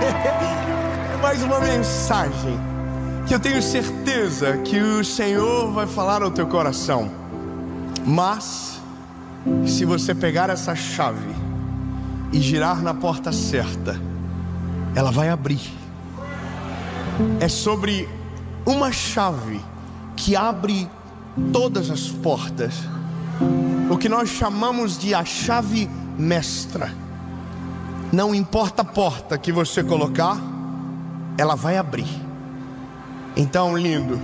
É mais uma mensagem que eu tenho certeza que o Senhor vai falar ao teu coração. Mas se você pegar essa chave e girar na porta certa, ela vai abrir. É sobre uma chave que abre todas as portas, o que nós chamamos de a chave mestra. Não importa a porta que você colocar, ela vai abrir. Então, lindo,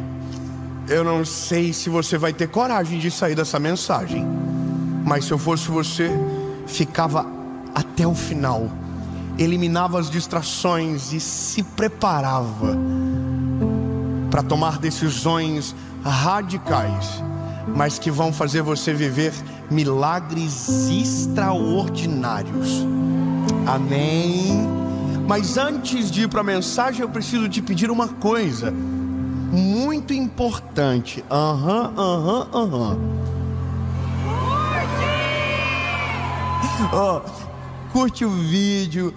eu não sei se você vai ter coragem de sair dessa mensagem, mas se eu fosse você, ficava até o final, eliminava as distrações e se preparava para tomar decisões radicais, mas que vão fazer você viver milagres extraordinários. Amém? Mas antes de ir para a mensagem, eu preciso te pedir uma coisa muito importante. Curte o vídeo,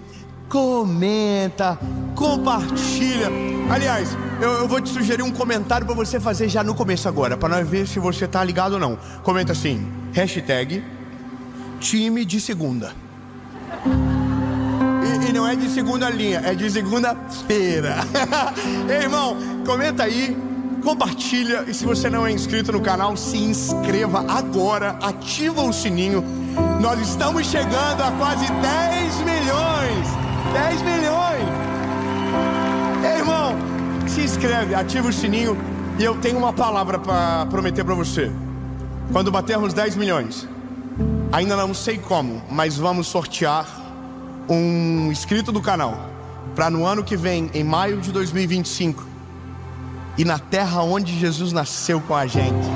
comenta, compartilha. Aliás, eu vou te sugerir um comentário para você fazer já no começo agora, para nós ver se você tá ligado ou não. Comenta assim: hashtag time de segunda. E não é de segunda linha, é de segunda-feira. Ei, irmão, comenta aí, compartilha. E se você não é inscrito no canal, se inscreva agora, ativa o sininho. Nós estamos chegando a quase 10 milhões. 10 milhões. Ei, irmão, se inscreve, ativa o sininho. E eu tenho uma palavra para prometer para você. Quando batermos 10 milhões, ainda não sei como, mas vamos sortear um inscrito do canal para no ano que vem, em maio de 2025, e na terra onde Jesus nasceu com a gente.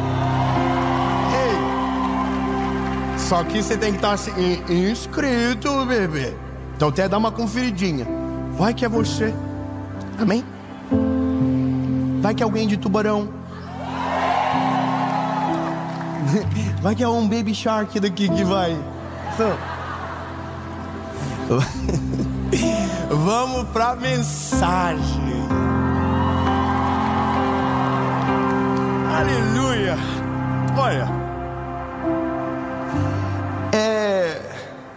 Ei, só que você tem que estar assim, inscrito, bebê. Então até dá uma conferidinha. Vai que é você. Amém? Vai que é alguém de Tubarão. Vai que é um Baby Shark daqui que vai. Vamos pra mensagem. Aleluia. Olha, é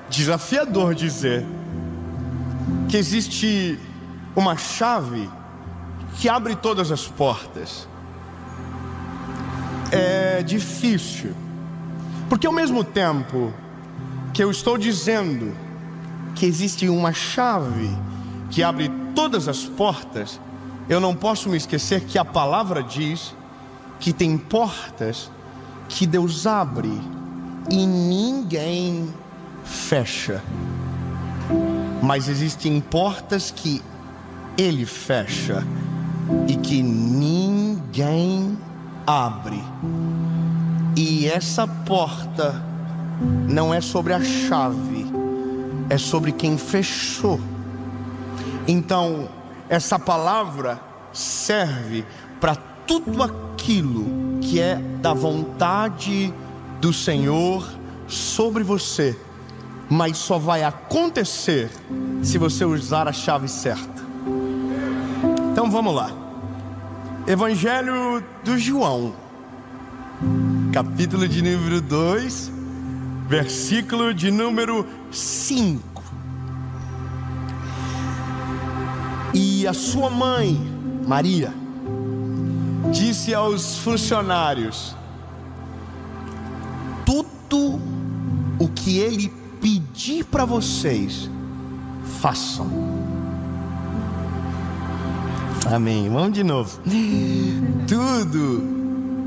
desafiador dizer que existe uma chave que abre todas as portas. É difícil, porque ao mesmo tempo que eu estou dizendo que existe uma chave que abre todas as portas, eu não posso me esquecer que a palavra diz que tem portas que Deus abre e ninguém fecha, mas existem portas que Ele fecha e que ninguém abre. E essa porta não é sobre a chave, é sobre quem fechou. Então, essa palavra serve para tudo aquilo que é da vontade do Senhor sobre você, mas só vai acontecer se você usar a chave certa. Então vamos lá. Evangelho do João, capítulo de número 2, versículo de número 5. E a sua mãe, Maria, disse aos funcionários: tudo o que ele pedir para vocês, façam. Amém. Vamos de novo. Tudo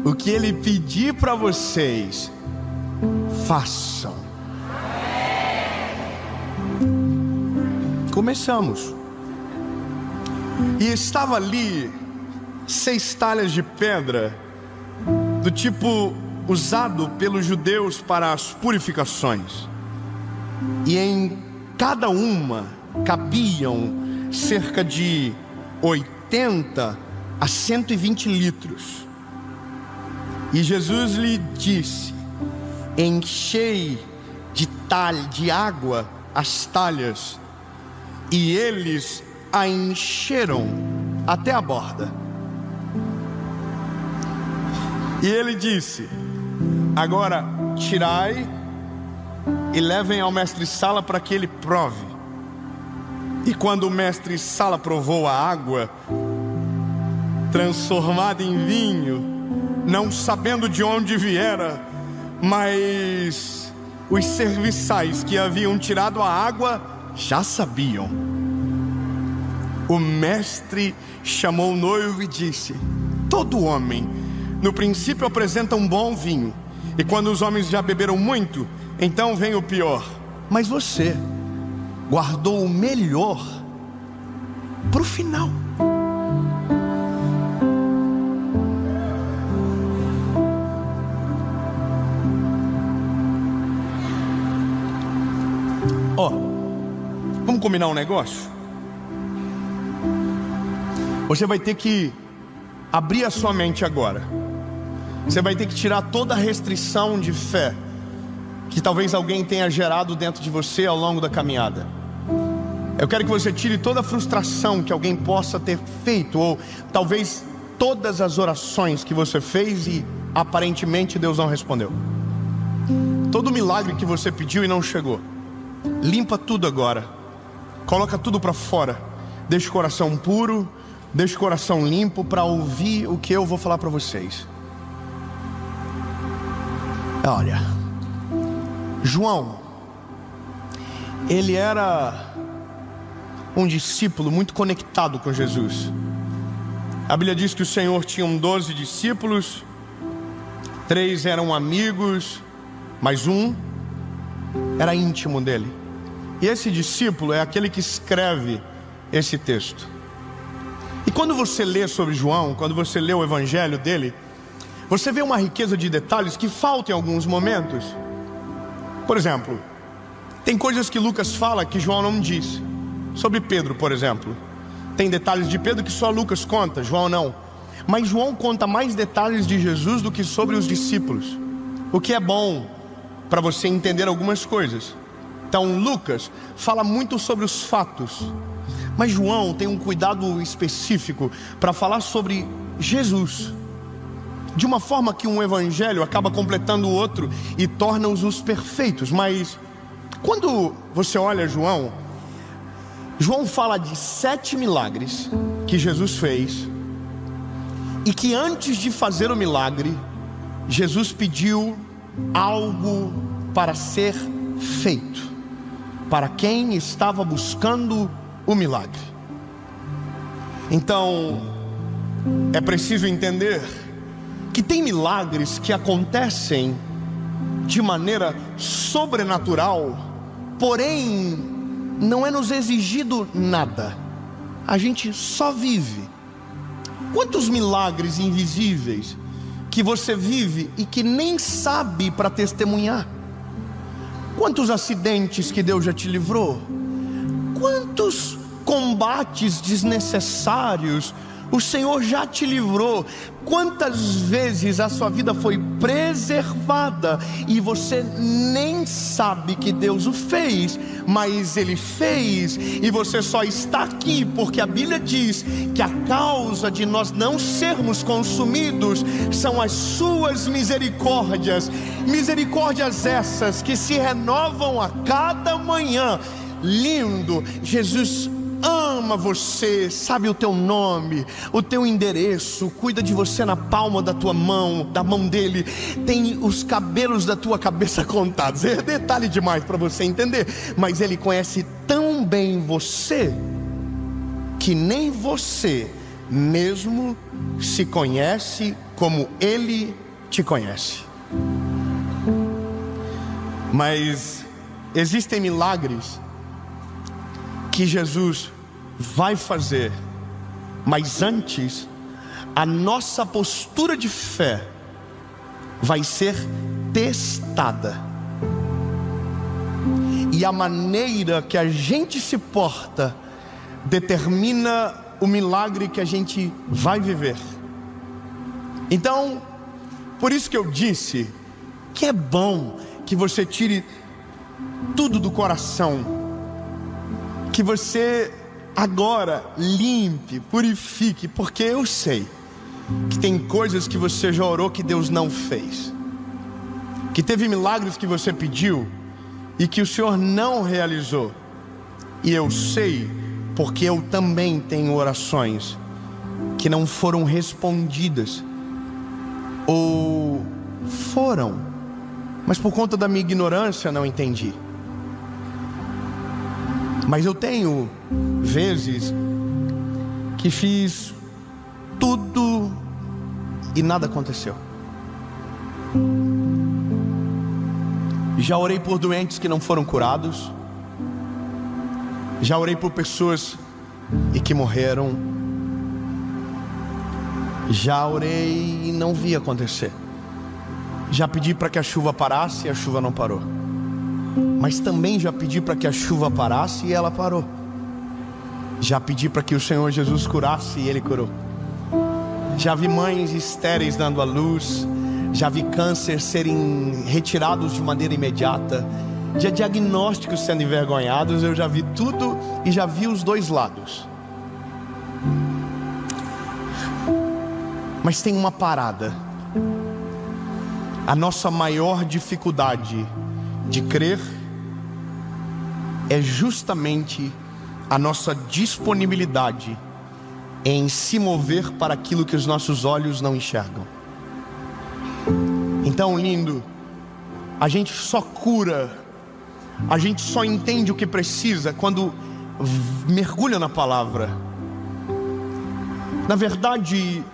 o que ele pedir para vocês, façam. Começamos. E estava ali 6 talhas de pedra, do tipo usado pelos judeus para as purificações. E em cada uma cabiam cerca de 80 a 120 litros. E Jesus lhe disse: enchei de água as talhas. E eles a encheram até a borda. E ele disse: agora tirai e levem ao mestre-sala para que ele prove. E quando o mestre-sala provou a água transformada em vinho, não sabendo de onde viera, mas os serviçais que haviam tirado a água já sabiam. O mestre chamou o noivo e disse: todo homem no princípio apresenta um bom vinho, e quando os homens já beberam muito, então vem o pior. Mas você guardou o melhor para o final. Vamos combinar um negócio? Você vai ter que abrir a sua mente agora. Você vai ter que tirar toda a restrição de fé que talvez alguém tenha gerado dentro de você ao longo da caminhada. Eu quero que você tire toda a frustração que alguém possa ter feito, ou talvez todas as orações que você fez e aparentemente Deus não respondeu. Todo milagre que você pediu e não chegou, limpa tudo agora. Coloca tudo para fora. Deixa o coração puro, deixa o coração limpo para ouvir o que eu vou falar para vocês. Olha, João, ele era um discípulo muito conectado com Jesus. A Bíblia diz que o Senhor tinha 12 discípulos, 3 eram amigos, mas um era íntimo dele. E esse discípulo é aquele que escreve esse texto. E quando você lê sobre João, quando você lê o evangelho dele, você vê uma riqueza de detalhes que falta em alguns momentos. Por exemplo, tem coisas que Lucas fala que João não disse. Sobre Pedro, por exemplo, tem detalhes de Pedro que só Lucas conta, João não. Mas João conta mais detalhes de Jesus do que sobre os discípulos, o que é bom para você entender algumas coisas. Então Lucas fala muito sobre os fatos, mas João tem um cuidado específico para falar sobre Jesus, de uma forma que um evangelho acaba completando o outro e torna-os os perfeitos. Mas quando você olha João fala de 7 milagres que Jesus fez, e que antes de fazer o milagre, Jesus pediu algo para ser feito para quem estava buscando o milagre. Então é preciso entender que tem milagres que acontecem de maneira sobrenatural, porém não é nos exigido nada, a gente só vive. Quantos milagres invisíveis que você vive e que nem sabe para testemunhar? Quantos acidentes que Deus já te livrou? Quantos combates desnecessários o Senhor já te livrou? Quantas vezes a sua vida foi preservada e você nem sabe que Deus o fez, mas Ele fez, e você só está aqui porque a Bíblia diz que a causa de nós não sermos consumidos são as suas misericórdias. Misericórdias essas que se renovam a cada manhã. Lindo, Jesus ama você, sabe o teu nome, o teu endereço, cuida de você na palma da tua mão, da mão dele, tem os cabelos da tua cabeça contados. É detalhe demais para você entender, mas ele conhece tão bem você que nem você mesmo se conhece como ele te conhece. Mas existem milagres que Jesus vai fazer, mas antes a nossa postura de fé vai ser testada, e a maneira que a gente se porta determina o milagre que a gente vai viver. Então, por isso que eu disse que é bom que você tire tudo do coração, que você agora limpe, purifique, porque eu sei que tem coisas que você já orou que Deus não fez, que teve milagres que você pediu e que o Senhor não realizou. E eu sei, porque eu também tenho orações que não foram respondidas, ou foram, mas por conta da minha ignorância não entendi. Mas eu tenho vezes que fiz tudo e nada aconteceu. Já orei por doentes que não foram curados. Já orei por pessoas e que morreram. Já orei e não vi acontecer. Já pedi para que a chuva parasse e a chuva não parou. Mas também já pedi para que a chuva parasse e ela parou. Já pedi para que o Senhor Jesus curasse e Ele curou. Já vi mães estéreis dando à luz. Já vi câncer serem retirados de maneira imediata. Já diagnósticos sendo envergonhados. Eu já vi tudo e já vi os dois lados. Mas tem uma parada. A nossa maior dificuldade de crer é justamente a nossa disponibilidade em se mover para aquilo que os nossos olhos não enxergam. Então, lindo, a gente só cura, a gente só entende o que precisa quando mergulha na palavra. Na verdade,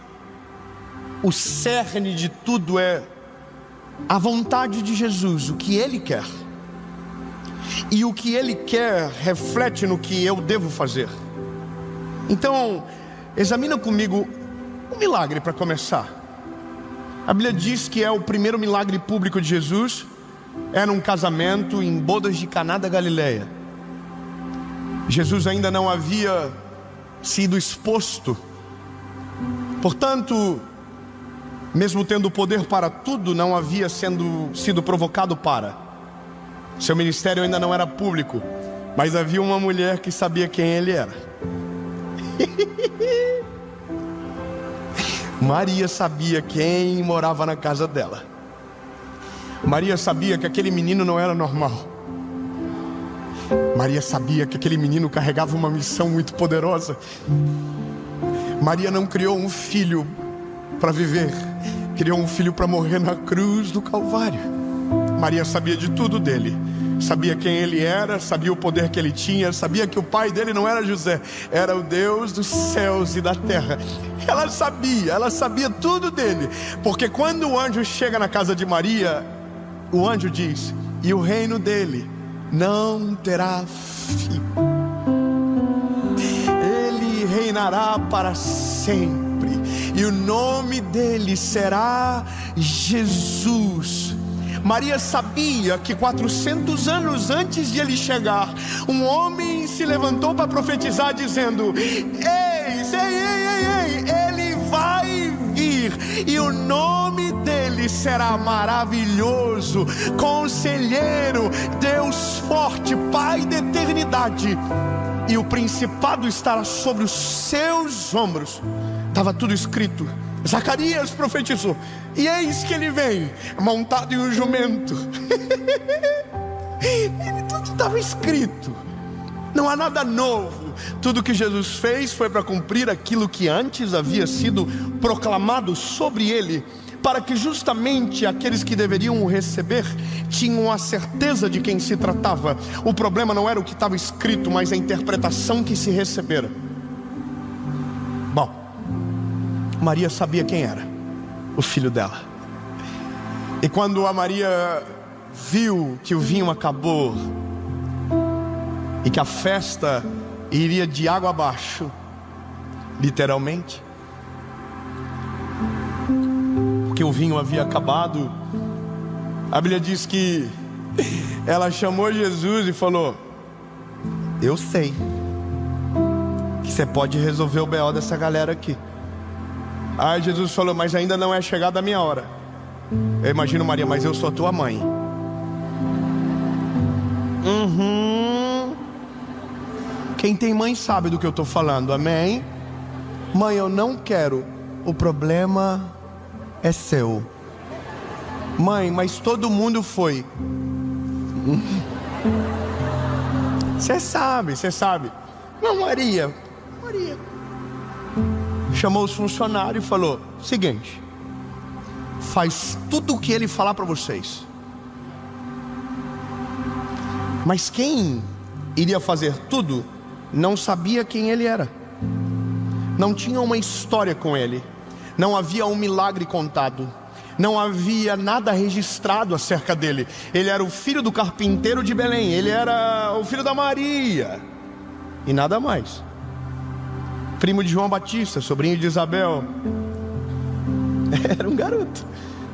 o cerne de tudo é a vontade de Jesus, o que Ele quer. E o que Ele quer reflete no que eu devo fazer. Então, examina comigo um milagre para começar. A Bíblia diz que é o primeiro milagre público de Jesus. Era um casamento em bodas de Caná da Galileia. Jesus ainda não havia sido exposto. Portanto, mesmo tendo poder para tudo, não havia sido provocado para. Seu ministério ainda não era público, mas havia uma mulher que sabia quem ele era. Maria sabia quem morava na casa dela. Maria sabia que aquele menino não era normal. Maria sabia que aquele menino carregava uma missão muito poderosa. Maria não criou um filho para viver, criou um filho para morrer na cruz do Calvário. Maria sabia de tudo dele. Sabia quem ele era, sabia o poder que ele tinha, sabia que o pai dele não era José, era o Deus dos céus e da terra. Ela sabia tudo dele, porque quando o anjo chega na casa de Maria, o anjo diz: e o reino dele não terá fim. Ele reinará para sempre, e o nome dele será Jesus. Maria sabia que 400 anos antes de ele chegar, um homem se levantou para profetizar dizendo: ele vai vir, e o nome dele será maravilhoso, Conselheiro, Deus forte, Pai da eternidade, e o principado estará sobre os seus ombros. Estava tudo escrito. Zacarias profetizou: e eis que ele vem montado em um jumento. Tudo estava escrito. Não há nada novo. Tudo que Jesus fez foi para cumprir aquilo que antes havia sido proclamado sobre ele, para que justamente aqueles que deveriam o receber tinham a certeza de quem se tratava. O problema não era o que estava escrito, mas a interpretação que se recebera. Bom, Maria sabia quem era o filho dela. E quando a Maria viu que o vinho acabou e que a festa iria de água abaixo, literalmente, porque o vinho havia acabado, a Bíblia diz que ela chamou Jesus e falou: eu sei que você pode resolver o B.O. dessa galera aqui. Aí Jesus falou: mas ainda não é chegada a minha hora. Eu imagino Maria: mas eu sou tua mãe. Quem tem mãe sabe do que eu estou falando, amém? Mãe, eu não quero, o problema é seu. Mãe, mas todo mundo foi. Você sabe. Não, Maria. Chamou os funcionários e falou: seguinte, faz tudo o que ele falar para vocês. Mas quem iria fazer tudo não sabia quem ele era, não tinha uma história com ele, não havia um milagre contado, não havia nada registrado acerca dele. Ele era o filho do carpinteiro de Belém, ele era o filho da Maria e nada mais. Primo de João Batista, sobrinho de Isabel. Era um garoto.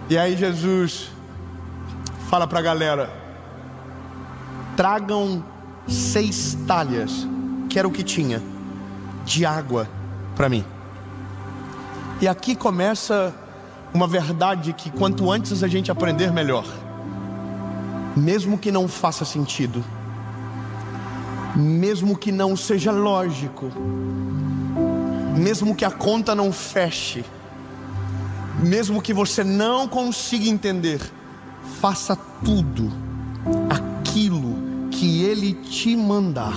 E aí Jesus fala para a galera: tragam 6 talhas, que era o que tinha, de água para mim. E aqui começa uma verdade que quanto antes a gente aprender, melhor. Mesmo que não faça sentido, mesmo que não seja lógico, mesmo que a conta não feche, mesmo que você não consiga entender, faça tudo aquilo que Ele te mandar.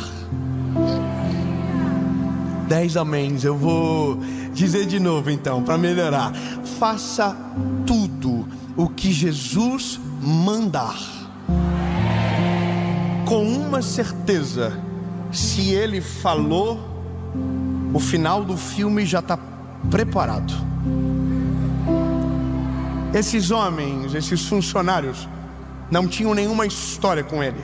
10 améns. Eu vou dizer de novo então, para melhorar. Faça tudo o que Jesus mandar, com uma certeza: se Ele falou, o final do filme já está preparado. Esses homens, esses funcionários, não tinham nenhuma história com ele,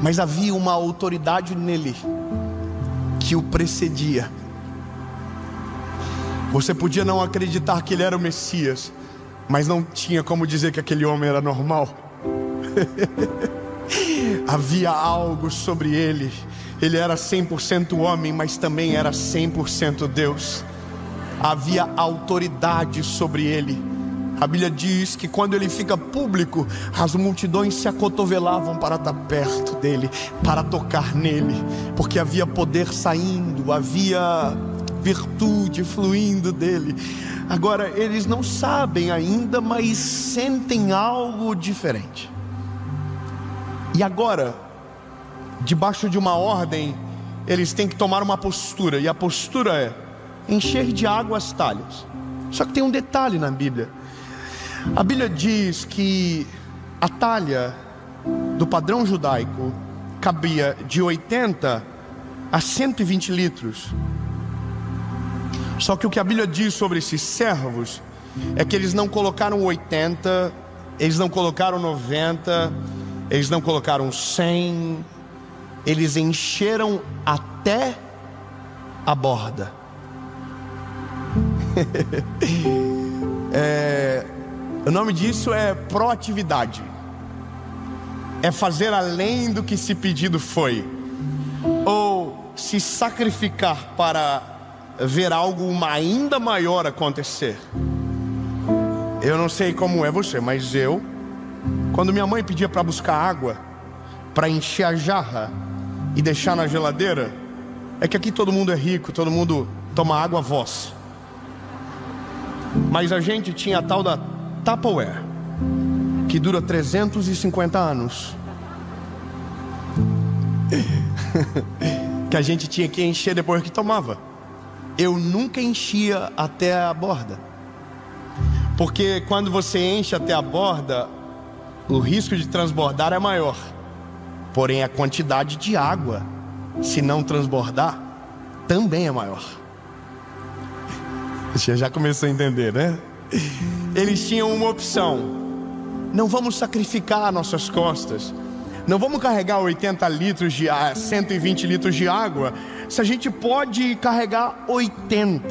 mas havia uma autoridade nele que o precedia. Você podia não acreditar que ele era o Messias, mas não tinha como dizer que aquele homem era normal. Havia algo sobre ele. Ele era 100% homem, mas também era 100% Deus. Havia autoridade sobre ele. A Bíblia diz que quando ele fica público, as multidões se acotovelavam para estar perto dele, para tocar nele, porque havia poder saindo, havia virtude fluindo dele. Agora eles não sabem ainda, mas sentem algo diferente. E agora, debaixo de uma ordem, eles têm que tomar uma postura, e a postura é encher de água as talhas. Só que tem um detalhe na Bíblia. A Bíblia diz que a talha do padrão judaico cabia de 80 a 120 litros. Só que o que a Bíblia diz sobre esses servos é que eles não colocaram 80, eles não colocaram 90, eles não colocaram 100, eles encheram até a borda. O nome disso é proatividade. É fazer além do que se pedido foi, ou se sacrificar para ver algo ainda maior acontecer. Eu não sei como é você, mas eu, quando minha mãe pedia para buscar água, para encher a jarra e deixar na geladeira, é que aqui todo mundo é rico, todo mundo toma água a voz. Mas a gente tinha a tal da Tupperware, que dura 350 anos, que a gente tinha que encher depois que tomava. Eu nunca enchia até a borda, porque quando você enche até a borda, o risco de transbordar é maior. Porém a quantidade de água, se não transbordar, também é maior. Você já começou a entender, né? Eles tinham uma opção: não vamos sacrificar nossas costas, não vamos carregar 80 litros de 120 litros de água, se a gente pode carregar 80.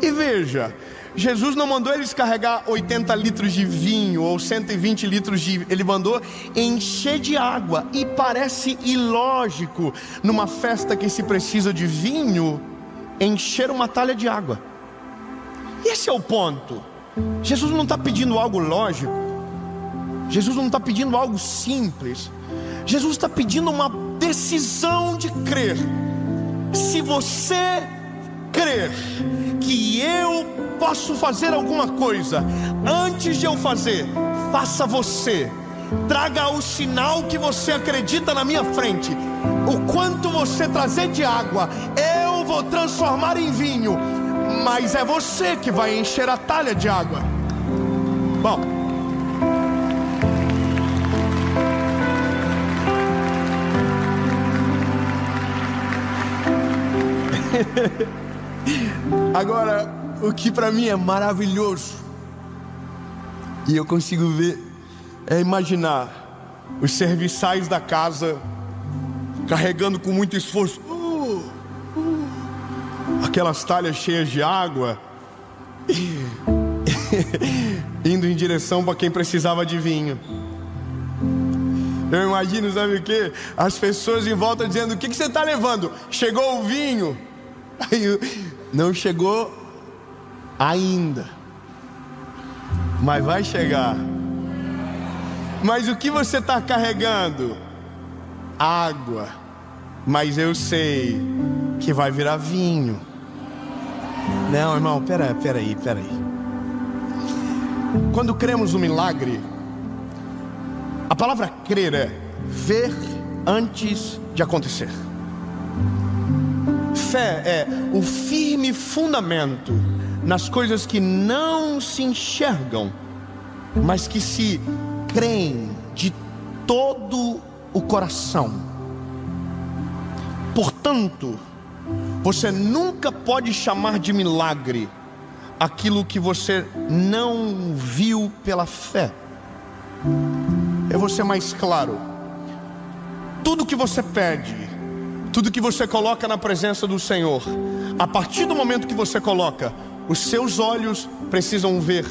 E veja, Jesus não mandou eles carregar 80 litros de vinho ou 120 litros de... Ele mandou encher de água. E parece ilógico, numa festa que se precisa de vinho, encher uma talha de água. Esse é o ponto. Jesus não está pedindo algo lógico, Jesus não está pedindo algo simples, Jesus está pedindo uma decisão de crer. Se você crer que eu posso fazer alguma coisa, antes de eu fazer, faça você. Traga o sinal que você acredita na minha frente. O quanto você trazer de água, eu vou transformar em vinho. Mas é você que vai encher a talha de água. Bom, agora, o que para mim é maravilhoso, e eu consigo ver, é imaginar os serviçais da casa carregando com muito esforço aquelas talhas cheias de água, indo em direção para quem precisava de vinho. Eu imagino, sabe o que? As pessoas em volta dizendo: o que você está levando? Chegou o vinho. Aí, não chegou ainda, mas vai chegar. Mas o que você está carregando? Água. Mas eu sei que vai virar vinho. Não, irmão, peraí. Quando cremos no milagre, a palavra crer é ver antes de acontecer. Fé é o firme fundamento nas coisas que não se enxergam, mas que se creem de todo o coração. Portanto, você nunca pode chamar de milagre aquilo que você não viu pela fé. Eu vou ser mais claro. Tudo que você pede, tudo que você coloca na presença do Senhor, a partir do momento que você coloca, os seus olhos precisam ver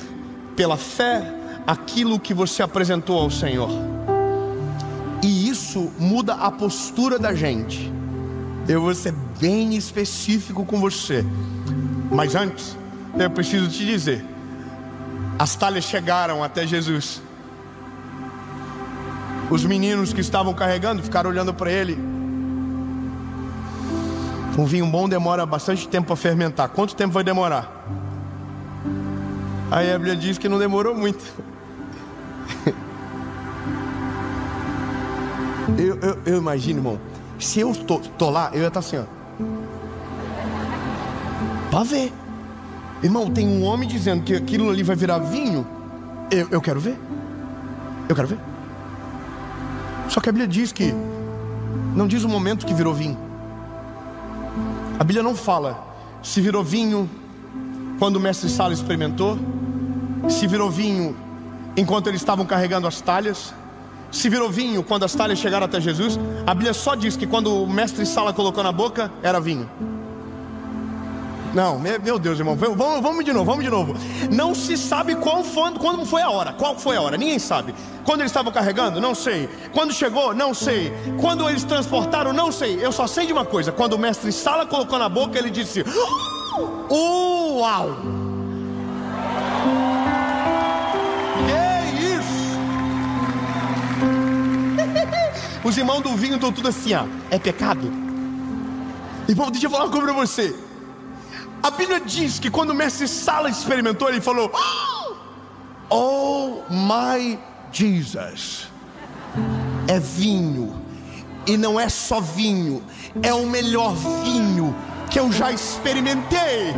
pela fé aquilo que você apresentou ao Senhor. E isso muda a postura da gente. Eu vou ser bem específico com você, mas antes eu preciso te dizer: as talhas chegaram até Jesus. Os meninos que estavam carregando ficaram olhando para ele. Um vinho bom demora bastante tempo para fermentar. Quanto tempo vai demorar? Aí a Bíblia diz que não demorou muito. Eu imagino, irmão, se eu tô lá, eu ia estar assim, ó, para ver. Irmão, tem um homem dizendo que aquilo ali vai virar vinho. Eu quero ver. Eu quero ver. Só que a Bíblia diz que não diz o momento que virou vinho. A Bíblia não fala se virou vinho quando o mestre Sala experimentou, se virou vinho enquanto eles estavam carregando as talhas, se virou vinho quando as talhas chegaram até Jesus. A Bíblia só diz que quando o mestre Sala colocou na boca, era vinho. Não, meu Deus, irmão, vamos de novo. Não se sabe quando foi a hora. Qual foi a hora? Ninguém sabe. Quando eles estavam carregando? Não sei. Quando chegou? Não sei. Quando eles transportaram? Não sei. Eu só sei de uma coisa: quando o mestre Sala colocou na boca, ele disse: uau! Que isso? Os irmãos do vinho estão tudo assim, ó. É pecado? Irmão, deixa eu falar uma coisa para você. A Bíblia diz que quando o mestre Sala experimentou, ele falou: oh my Jesus, é vinho. E não é só vinho, é o melhor vinho que eu já experimentei.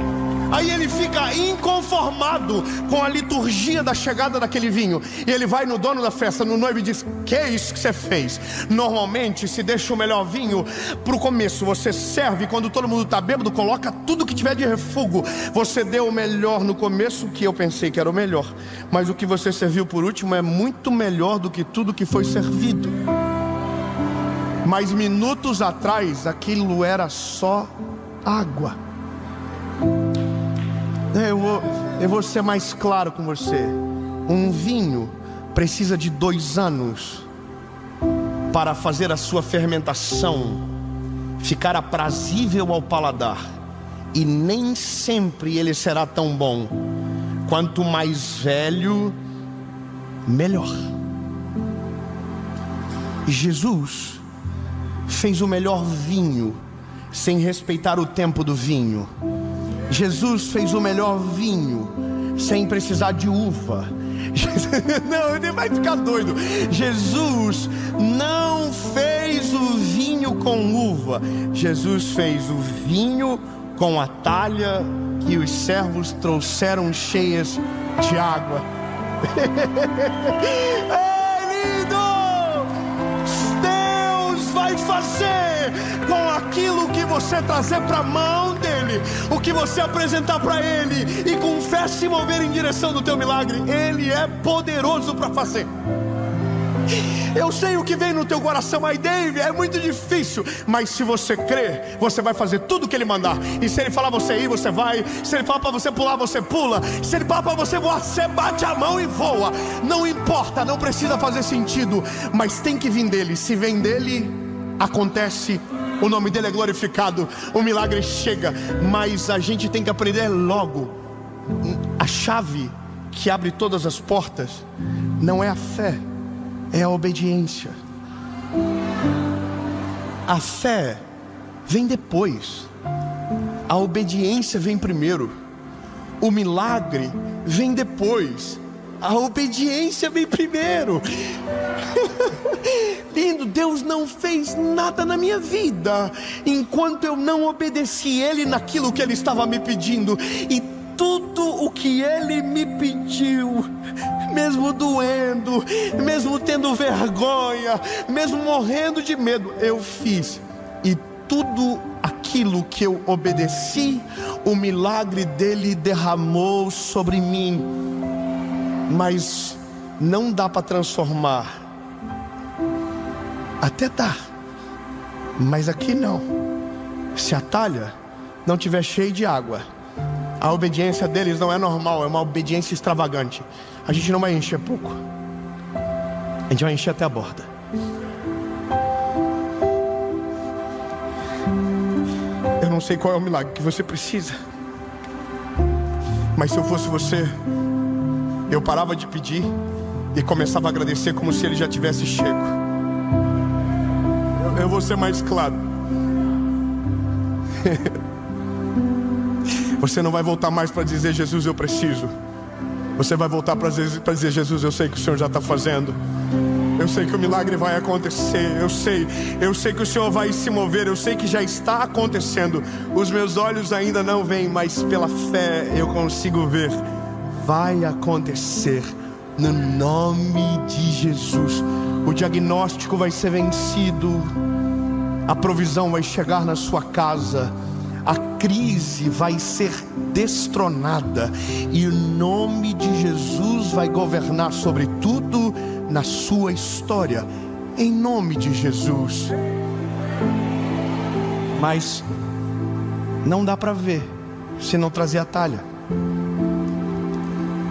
Aí ele fica inconformado com a liturgia da chegada daquele vinho, e ele vai no dono da festa, no noivo, e diz: que é isso que você fez? Normalmente se deixa o melhor vinho para o começo. Você serve quando todo mundo está bêbado, coloca tudo que tiver de refúgio. Você deu o melhor no começo, que eu pensei que era o melhor, mas o que você serviu por último é muito melhor do que tudo que foi servido. Mas minutos atrás aquilo era só água. Eu vou ser mais claro com você. Um vinho precisa de 2 anos para fazer a sua fermentação ficar aprazível ao paladar, e nem sempre ele será tão bom. Quanto mais velho, melhor. E Jesus fez o melhor vinho sem respeitar o tempo do vinho. Jesus fez o melhor vinho sem precisar de uva. Não, ele vai ficar doido. Jesus não fez o vinho com uva. Jesus fez o vinho com a talha que os servos trouxeram cheias de água. É lindo! Deus vai fazer com aquilo que você trazer para a mão dele, o que você apresentar para ele, e com fé se mover em direção do teu milagre. Ele é poderoso para fazer. Eu sei o que vem no teu coração, aí Dave, é muito difícil, mas se você crer, você vai fazer tudo o que ele mandar. E se ele falar você ir, você vai. Se ele falar para você pular, você pula. Se ele falar para você voar, você bate a mão e voa. Não importa, não precisa fazer sentido, mas tem que vir dele. Se vem dele, acontece. O nome dele é glorificado, o milagre chega. Mas a gente tem que aprender logo. A chave que abre todas as portas não é a fé, é a obediência. A fé vem depois, a obediência vem primeiro. O milagre vem depois, a obediência vem primeiro. Lindo, Deus não fez nada na minha vida enquanto eu não obedeci Ele naquilo que Ele estava me pedindo. E tudo o que Ele me pediu, mesmo doendo, mesmo tendo vergonha, mesmo morrendo de medo, eu fiz. E tudo aquilo que eu obedeci, o milagre dele derramou sobre mim. Mas não dá para transformar. Até dá, mas aqui não. Se a talha não estiver cheia de água, a obediência deles não é normal, é uma obediência extravagante. A gente não vai encher pouco, a gente vai encher até a borda. Eu não sei qual é o milagre que você precisa, mas se eu fosse você, eu parava de pedir e começava a agradecer como se ele já tivesse chego. Eu vou ser mais claro. Você não vai voltar mais para dizer: Jesus, eu preciso. Você vai voltar para dizer: Jesus, eu sei que o Senhor já está fazendo. Eu sei que o milagre vai acontecer. Eu sei que o Senhor vai se mover. Eu sei que já está acontecendo. Os meus olhos ainda não veem, mas pela fé eu consigo ver. Vai acontecer no nome de Jesus. O diagnóstico vai ser vencido. A provisão vai chegar na sua casa. A crise vai ser destronada. E o nome de Jesus vai governar sobre tudo na sua história. Em nome de Jesus. Mas não dá para ver se não trazer a talha.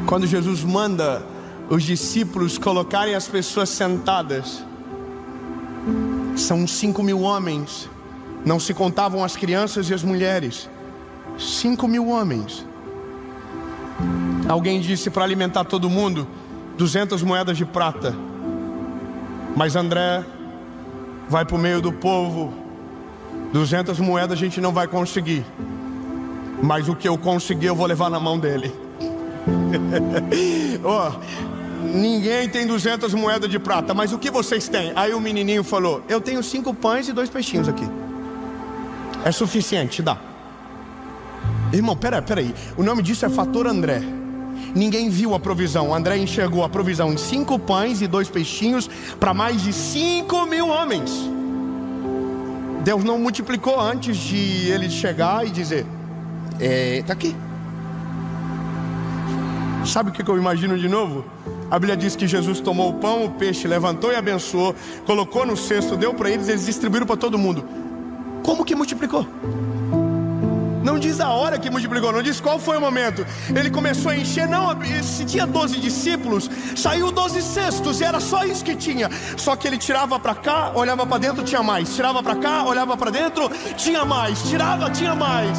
Quando Jesus manda os discípulos colocarem as pessoas sentadas, são 5.000 homens. Não se contavam as crianças e as mulheres. 5.000 homens. Alguém disse para alimentar todo mundo 200 moedas de prata. Mas André vai para o meio do povo. 200 moedas a gente não vai conseguir, mas o que eu conseguir eu vou levar na mão dele. Ninguém tem 200 moedas de prata, mas o que vocês têm? Aí o menininho falou: eu tenho 5 pães e 2 peixinhos aqui. É suficiente, dá. Irmão, peraí. O nome disso é fator André. Ninguém viu a provisão. André enxergou a provisão em 5 pães e 2 peixinhos para mais de 5.000 homens. Deus não multiplicou antes de ele chegar e dizer: tá aqui. Sabe o que eu imagino de novo? A Bíblia diz que Jesus tomou o pão, o peixe, levantou e abençoou, colocou no cesto, deu para eles distribuíram para todo mundo. Como que multiplicou? Não diz a hora que multiplicou, não diz qual foi o momento. Ele começou a encher, não, se tinha 12 discípulos, saiu 12 cestos e era só isso que tinha. Só que ele tirava para cá, olhava para dentro, tinha mais. Tirava para cá, olhava para dentro, tinha mais. Tirava, tinha mais.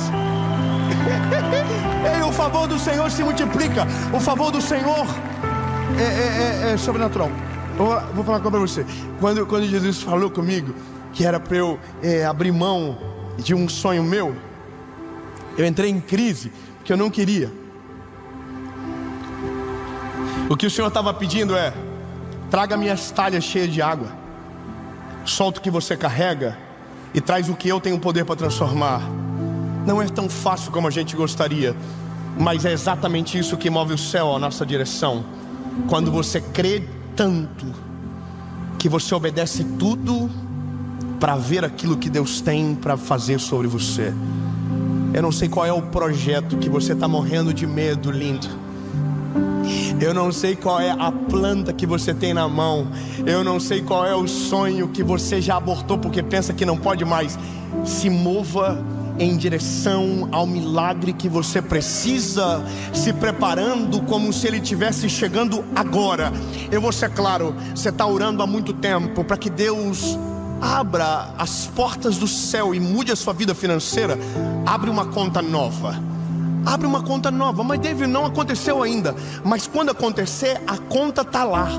E o favor do Senhor se multiplica. O favor do Senhor é sobrenatural. Vou falar com você. Quando Jesus falou comigo que era para eu abrir mão de um sonho meu, eu entrei em crise, porque eu não queria. O que o Senhor estava pedindo é: traga minhas talhas cheias de água, solta o que você carrega e traz o que eu tenho poder para transformar. Não é tão fácil como a gente gostaria, mas é exatamente isso que move o céu à nossa direção. Quando você crê tanto que você obedece tudo para ver aquilo que Deus tem para fazer sobre você. Eu não sei qual é o projeto que você está morrendo de medo, lindo. Eu não sei qual é a planta que você tem na mão. Eu não sei qual é o sonho que você já abortou porque pensa que não pode mais. Se mova em direção ao milagre que você precisa, se preparando como se ele estivesse chegando agora. Eu vou ser claro, você está orando há muito tempo para que Deus abra as portas do céu e mude a sua vida financeira. Abre uma conta nova. Abre uma conta nova. Mas David, não aconteceu ainda. Mas quando acontecer, a conta está lá.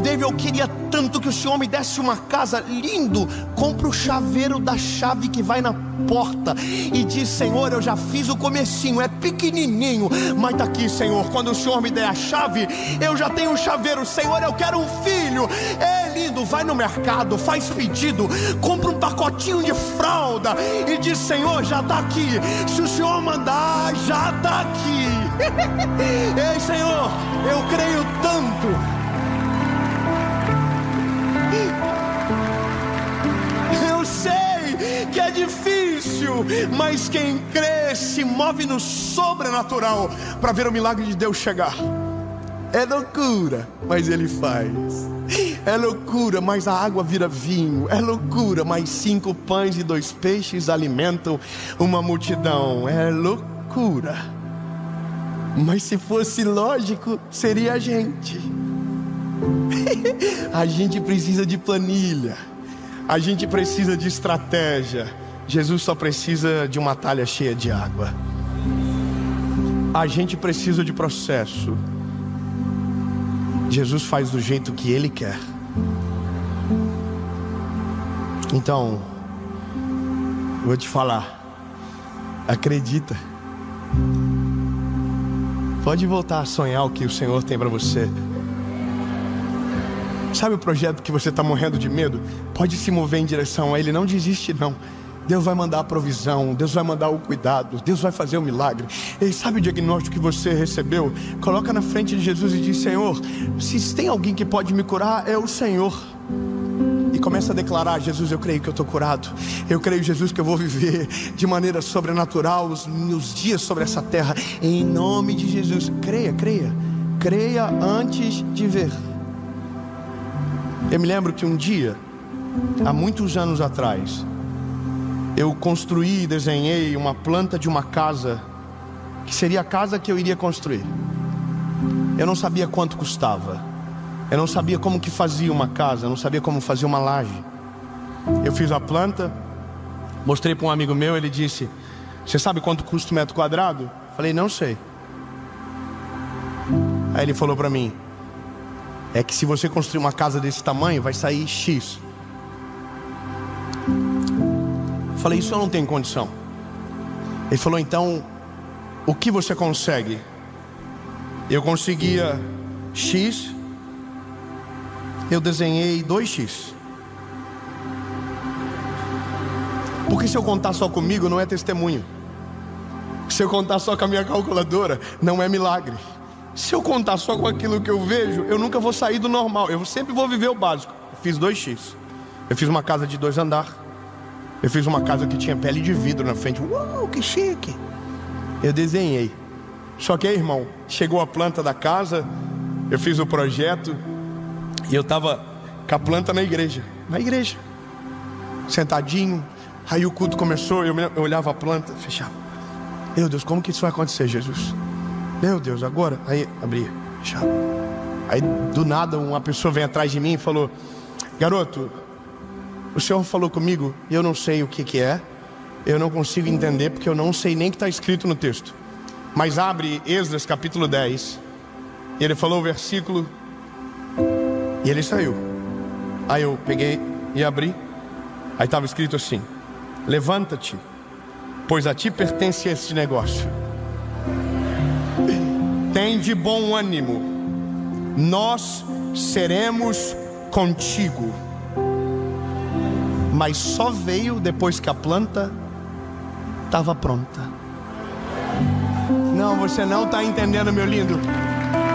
David, eu queria tanto que o Senhor me desse uma casa. Lindo. Compra o chaveiro da chave que vai na porta e diz: Senhor, eu já fiz o comecinho, é pequenininho, mas tá aqui, Senhor. Quando o Senhor me der a chave, eu já tenho o chaveiro. Senhor, eu quero um filho. É lindo. Vai no mercado, faz pedido, compra um pacotinho de fralda e diz: Senhor, já tá aqui. Se o Senhor mandar, já tá aqui. Ei, Senhor, eu creio tanto. Eu sei que é difícil, mas quem crê se move no sobrenatural para ver o milagre de Deus chegar. É loucura, mas Ele faz. É loucura, mas a água vira vinho. É loucura, mas 5 pães e 2 peixes alimentam uma multidão. É loucura, mas se fosse lógico, seria a gente. A gente precisa de planilha, a gente precisa de estratégia. Jesus só precisa de uma talha cheia de água. A gente precisa de processo. Jesus faz do jeito que Ele quer. Então, vou te falar, acredita. Pode voltar a sonhar o que o Senhor tem para você. Sabe o projeto que você está morrendo de medo? Pode se mover em direção a Ele, não desiste não. Deus vai mandar a provisão, Deus vai mandar o cuidado, Deus vai fazer o milagre. E sabe o diagnóstico que você recebeu? Coloca na frente de Jesus e diz: Senhor, se tem alguém que pode me curar, é o Senhor. E começa a declarar: Jesus, eu creio que eu estou curado. Eu creio, Jesus, que eu vou viver de maneira sobrenatural os dias sobre essa terra. Em nome de Jesus. Creia, creia. Creia antes de ver. Eu me lembro que um dia, há muitos anos atrás, eu construí e desenhei uma planta de uma casa, que seria a casa que eu iria construir. Eu não sabia quanto custava. Eu não sabia como que fazia uma casa. Eu não sabia como fazia uma laje. Eu fiz a planta, mostrei para um amigo meu. Ele disse: você sabe quanto custa 1 metro quadrado? Falei: não sei. Aí ele falou para mim: é que se você construir uma casa desse tamanho, vai sair X. Falei: isso eu não tenho condição. Ele falou: então, o que você consegue? Eu conseguia X. Eu desenhei 2X. Porque se eu contar só comigo, não é testemunho. Se eu contar só com a minha calculadora, não é milagre. Se eu contar só com aquilo que eu vejo, eu nunca vou sair do normal. Eu sempre vou viver o básico. Eu fiz 2X. Eu fiz uma casa de 2 andares. Eu fiz uma casa que tinha pele de vidro na frente. Uau, que chique. Eu desenhei. Só que aí, irmão, chegou a planta da casa. Eu fiz o projeto. E eu estava com a planta na igreja. Na igreja. Sentadinho. Aí o culto começou. Eu olhava a planta, fechava. Meu Deus, como que isso vai acontecer, Jesus? Meu Deus, agora? Aí abria, fechava. Aí do nada uma pessoa vem atrás de mim e falou: garoto, o Senhor falou comigo e eu não sei o que é. Eu não consigo entender porque eu não sei nem o que está escrito no texto. Mas abre Esdras capítulo 10. E ele falou o versículo e ele saiu. Aí eu peguei e abri. Aí estava escrito assim: levanta-te, pois a ti pertence este negócio. Tem de bom ânimo, nós seremos contigo. Mas só veio depois que a planta estava pronta. Não, você não está entendendo, meu lindo.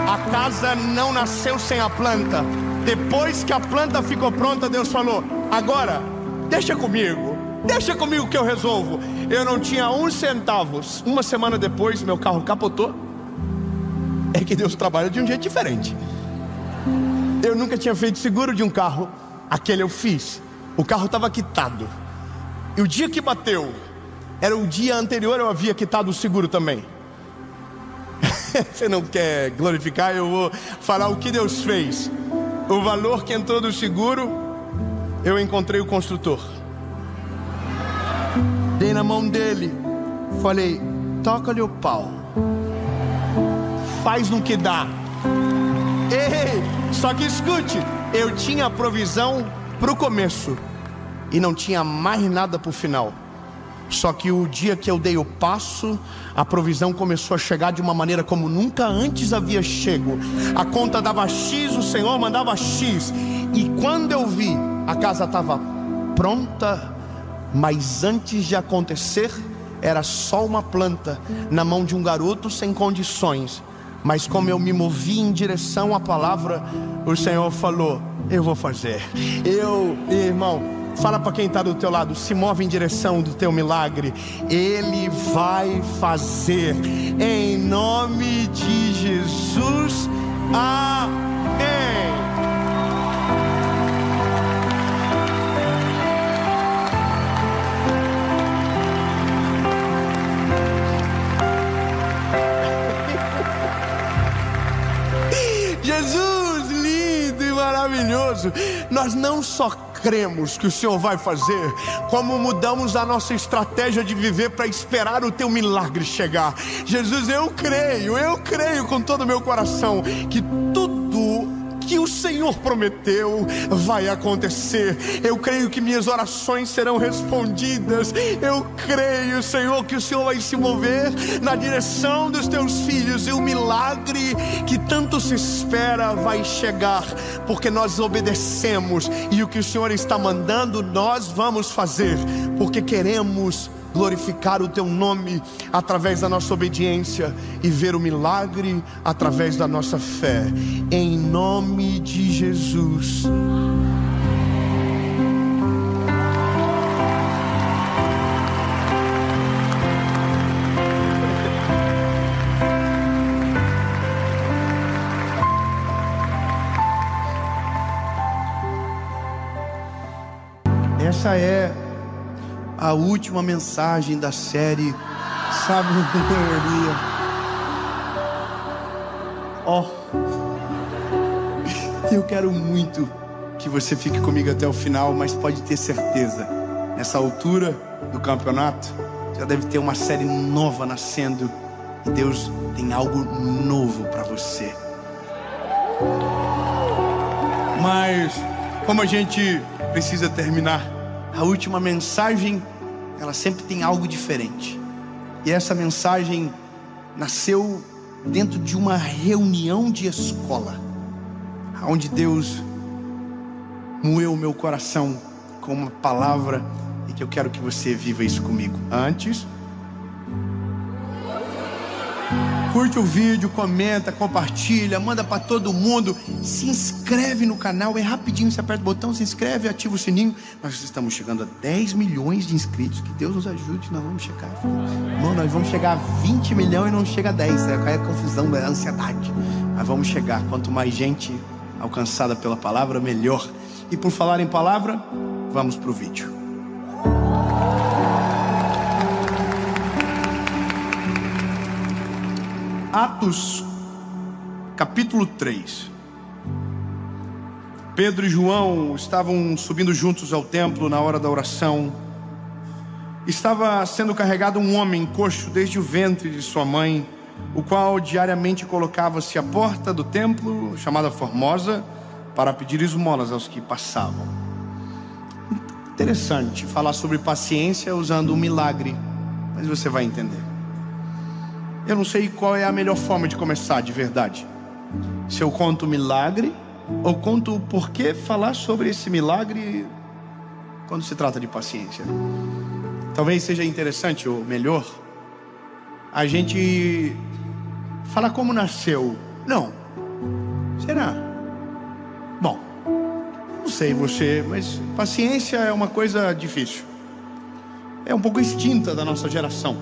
A casa não nasceu sem a planta. Depois que a planta ficou pronta, Deus falou: agora, deixa comigo que eu resolvo. Eu não tinha um centavo. Uma semana depois, meu carro capotou. É que Deus trabalha de um jeito diferente. Eu nunca tinha feito seguro de um carro. Aquele eu fiz. O carro estava quitado. E o dia que bateu, era o dia anterior, eu havia quitado o seguro também. Você não quer glorificar? Eu vou falar o que Deus fez. O valor que entrou do seguro, eu encontrei o construtor. Dei na mão dele. Falei: toca-lhe o pau. Faz no que dá. Ei, só que escute, eu tinha a provisão para o começo e não tinha mais nada para o final. Só que o dia que eu dei o passo, a provisão começou a chegar de uma maneira como nunca antes havia chego. A conta dava X, o Senhor mandava X. E quando eu vi, a casa estava pronta, mas antes de acontecer, era só uma planta na mão de um garoto sem condições. Mas como eu me movi em direção à palavra, o Senhor falou: eu vou fazer. Irmão, fala para quem está do teu lado: se move em direção do teu milagre. Ele vai fazer, em nome de Jesus. Amém. Jesus, lindo e maravilhoso. Nós não só cremos que o Senhor vai fazer, como mudamos a nossa estratégia de viver para esperar o teu milagre chegar. Jesus, eu creio com todo o meu coração que tudo que o Senhor prometeu vai acontecer. Eu creio que minhas orações serão respondidas. Eu creio, Senhor, que o Senhor vai se mover na direção dos teus filhos, e o milagre que tanto se espera vai chegar, porque nós obedecemos, e o que o Senhor está mandando nós vamos fazer, porque queremos glorificar o teu nome através da nossa obediência e ver o milagre através da nossa fé, em nome de Jesus. Essa é a última mensagem da série Sabedoria. Eu quero muito que você fique comigo até o final, mas pode ter certeza, nessa altura do campeonato já deve ter uma série nova nascendo, e Deus tem algo novo para você. Mas como a gente precisa terminar, a última mensagem, ela sempre tem algo diferente. E essa mensagem nasceu dentro de uma reunião de escola, onde Deus moeu o meu coração com uma palavra, e que eu quero que você viva isso comigo. Antes, curte o vídeo, comenta, compartilha, manda para todo mundo. Se inscreve no canal, é rapidinho, você aperta o botão, se inscreve, ativa o sininho. Nós estamos chegando a 10 milhões de inscritos. Que Deus nos ajude, nós vamos chegar. Irmão, nós vamos chegar a 20 milhões e não chega a 10. É a confusão, é a ansiedade. Mas vamos chegar. Quanto mais gente alcançada pela palavra, melhor. E por falar em palavra, vamos para o vídeo. Atos, capítulo 3. Pedro e João estavam subindo juntos ao templo na hora da oração. Estava sendo carregado um homem coxo desde o ventre de sua mãe, o qual diariamente colocava-se à porta do templo, chamada Formosa, para pedir esmolas aos que passavam. interessante falar sobre paciência usando um milagre, mas você vai entender. Eu não sei qual é a melhor forma de começar de verdade. Se eu conto o milagre ou conto o porquê falar sobre esse milagre quando se trata de paciência. Talvez seja interessante ou melhor a gente falar como nasceu. Não. Será? Bom, não sei você, mas paciência é uma coisa difícil. É um pouco extinta da nossa geração,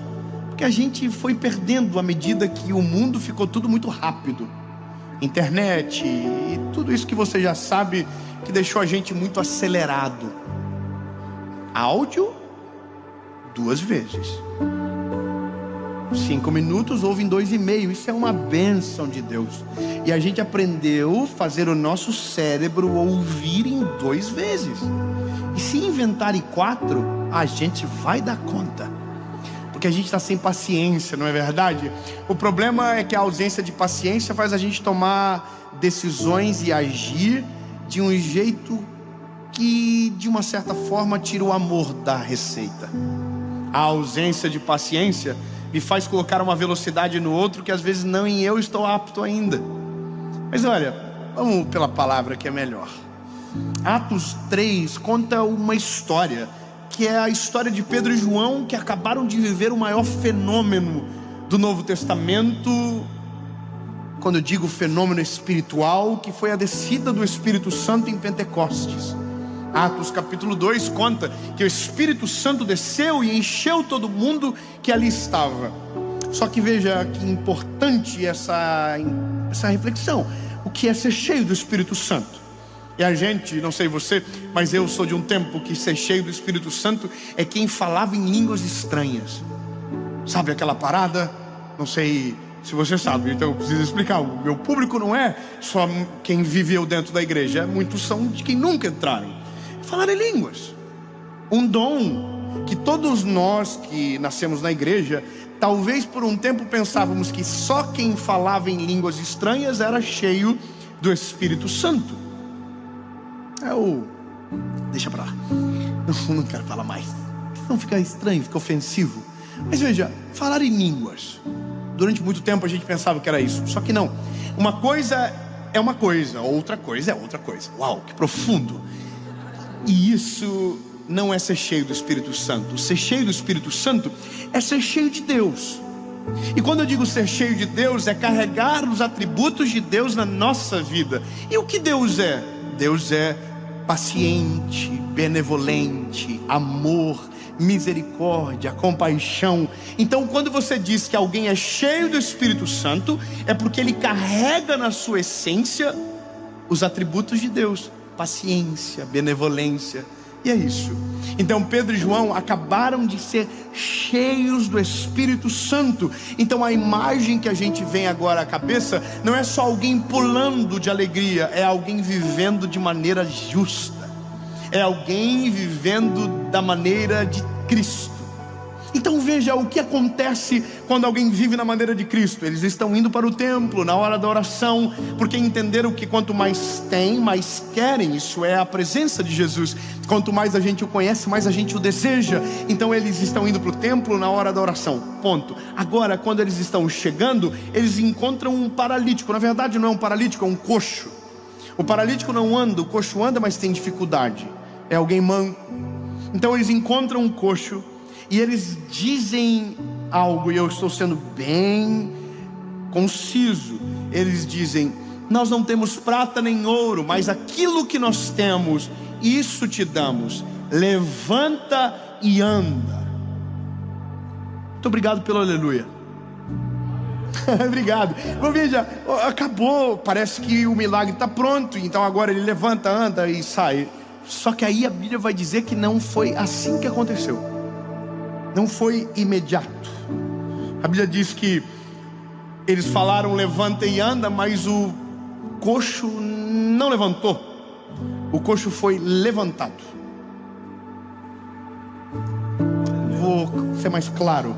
porque a gente foi perdendo à medida que o mundo ficou tudo muito rápido. Internet e tudo isso que você já sabe, que deixou a gente muito acelerado. Áudio, 2 vezes. 5 minutos ouve em 2,5. Isso é uma bênção de Deus. E a gente aprendeu a fazer o nosso cérebro ouvir em 2 vezes. E se inventarem 4, a gente vai dar conta, porque a gente está sem paciência, não é verdade? O problema é que a ausência de paciência faz a gente tomar decisões e agir de um jeito que, de uma certa forma, tira o amor da receita. A ausência de paciência me faz colocar uma velocidade no outro que às vezes nem eu estou apto ainda. Mas olha, vamos pela palavra que é melhor. Atos 3 conta uma história, que é a história de Pedro e João, que acabaram de viver o maior fenômeno do Novo Testamento. Quando eu digo fenômeno espiritual, que foi a descida do Espírito Santo em Pentecostes. Atos capítulo 2 conta que o Espírito Santo desceu e encheu todo mundo que ali estava. Só que veja que importante essa reflexão. O que é ser cheio do Espírito Santo? E a gente, não sei você, mas eu sou de um tempo que ser cheio do Espírito Santo é quem falava em línguas estranhas. Sabe aquela parada? Não sei se você sabe, então eu preciso explicar. O meu público não é só quem viveu dentro da igreja, muitos são de quem nunca entraram. Falar em línguas, um dom que todos nós que nascemos na igreja, talvez por um tempo pensávamos que só quem falava em línguas estranhas era cheio do Espírito Santo. Deixa pra lá, não quero falar mais, não fica estranho, fica ofensivo. Mas veja, falar em línguas, durante muito tempo a gente pensava que era isso, só que não. Uma coisa é uma coisa, outra coisa é outra coisa. Uau, que profundo. E isso não é ser cheio do Espírito Santo. Ser cheio do Espírito Santo é ser cheio de Deus. E quando eu digo ser cheio de Deus, é carregar os atributos de Deus na nossa vida. E o que Deus é? Deus é paciente, benevolente, amor, misericórdia, compaixão. Então quando você diz que alguém é cheio do Espírito Santo, é porque ele carrega na sua essência os atributos de Deus: paciência, benevolência. E é isso. Então Pedro e João acabaram de ser cheios do Espírito Santo. Então a imagem que a gente vem agora à cabeça não é só alguém pulando de alegria, é alguém vivendo de maneira justa, é alguém vivendo da maneira de Cristo. Então veja o que acontece quando alguém vive na maneira de Cristo. Eles estão indo para o templo na hora da oração, porque entenderam que quanto mais tem, mais querem. Isso é a presença de Jesus. Quanto mais a gente o conhece, mais a gente o deseja. Então eles estão indo para o templo na hora da oração, ponto. Agora, quando eles estão chegando, eles encontram um paralítico. Na verdade não é um paralítico, é um coxo. O paralítico não anda, o coxo anda, mas tem dificuldade. É alguém manco. Então eles encontram um coxo e eles dizem algo, e eu estou sendo bem conciso. Eles dizem: nós não temos prata nem ouro, mas aquilo que nós temos, isso te damos. Levanta e anda. Muito obrigado pelo aleluia. Obrigado. Bom, veja, acabou, parece que o milagre está pronto. Então agora ele levanta, anda e sai. Só que aí a Bíblia vai dizer que não foi assim que aconteceu. Não foi imediato. A Bíblia diz que eles falaram levanta e anda, mas o coxo não levantou. O coxo foi levantado. Vou ser mais claro.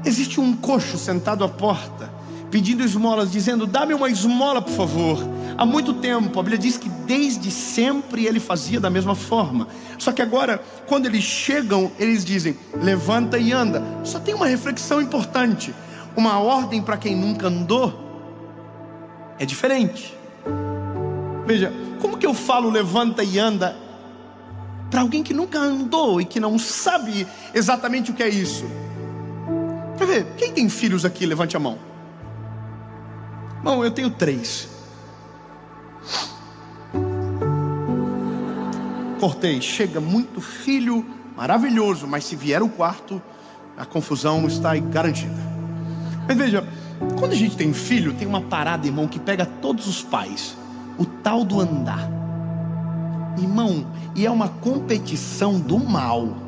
Existe um coxo sentado à porta, pedindo esmolas, dizendo: dá-me uma esmola por favor. há muito tempo. A Bíblia diz que desde sempre ele fazia da mesma forma. Só que agora, quando eles chegam, eles dizem: levanta e anda. Só tem uma reflexão importante. Uma ordem para quem nunca andou é diferente. Veja, como que eu falo levanta e anda para alguém que nunca andou e que não sabe exatamente o que é isso? Quer ver, quem tem filhos aqui? Levante a mão. Bom, eu tenho 3. Cortei. Chega muito filho, maravilhoso, mas se vier o quarto, a confusão está garantida. Mas veja, quando a gente tem filho, tem uma parada, irmão, que pega todos os pais: o tal do andar. Irmão, e é uma competição do mal.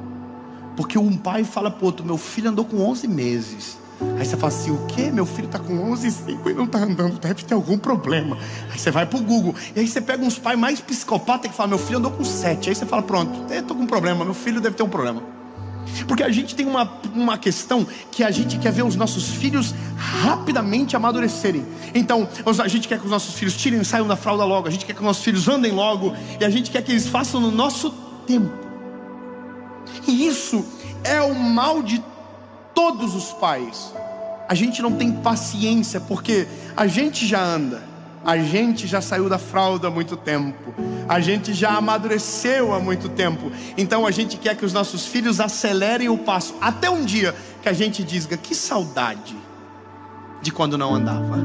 Porque um pai fala pro outro: meu filho andou com 11 meses. Aí você fala assim: o quê? Meu filho tá com 11,5 e não tá andando, deve ter algum problema. Aí você vai pro Google, e aí você pega uns pais mais psicopatas que falam: meu filho andou com 7. Aí você fala: pronto, eu tô com um problema, meu filho deve ter um problema. Porque a gente tem uma questão que a gente quer ver os nossos filhos rapidamente amadurecerem. Então a gente quer que os nossos filhos saiam da fralda logo. A gente quer que os nossos filhos andem logo. E a gente quer que eles façam no nosso tempo. E isso é o mal de todos os pais. A gente não tem paciência, porque a gente já anda, a gente já saiu da fralda há muito tempo, a gente já amadureceu há muito tempo. Então a gente quer que os nossos filhos acelerem o passo, até um dia que a gente diga: que saudade de quando não andava,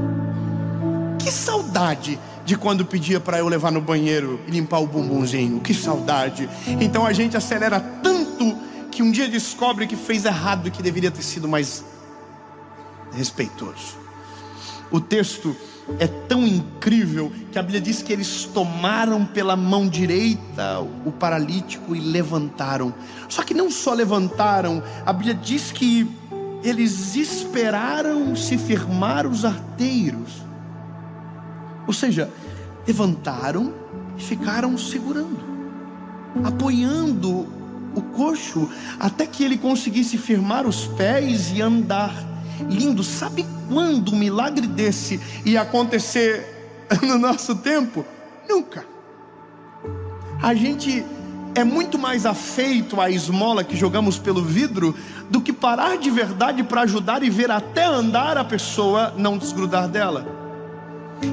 que saudade de quando pedia para eu levar no banheiro e limpar o bumbumzinho, que saudade. Então a gente acelera tanto que um dia descobre que fez errado e que deveria ter sido mais respeitoso. O texto é tão incrível que a Bíblia diz que eles tomaram pela mão direita o paralítico e levantaram. Só que não só levantaram, a Bíblia diz que eles esperaram se firmar os arteiros. Ou seja, levantaram e ficaram segurando, apoiando o coxo até que ele conseguisse firmar os pés e andar. Lindo. Sabe quando um milagre desse ia acontecer no nosso tempo? Nunca. A gente é muito mais afeito à esmola que jogamos pelo vidro do que parar de verdade para ajudar e ver até andar a pessoa não desgrudar dela.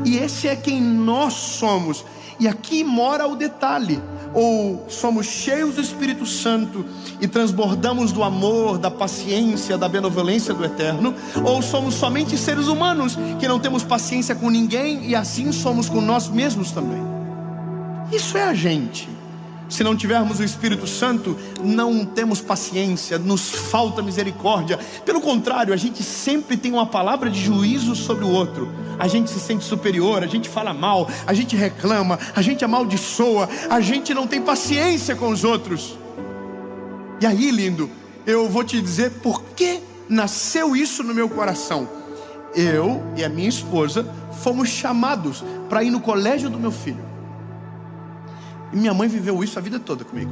E esse é quem nós somos. E aqui mora o detalhe: ou somos cheios do Espírito Santo e transbordamos do amor, da paciência, da benevolência do Eterno, ou somos somente seres humanos que não temos paciência com ninguém e assim somos com nós mesmos também. Isso é a gente. Se não tivermos o Espírito Santo, não temos paciência, nos falta misericórdia. Pelo contrário, a gente sempre tem uma palavra de juízo sobre o outro. A gente se sente superior, a gente fala mal, a gente reclama, a gente amaldiçoa, a gente não tem paciência com os outros. E aí, lindo, eu vou te dizer por que nasceu isso no meu coração. Eu e a minha esposa fomos chamados para ir no colégio do meu filho. E minha mãe viveu isso a vida toda comigo.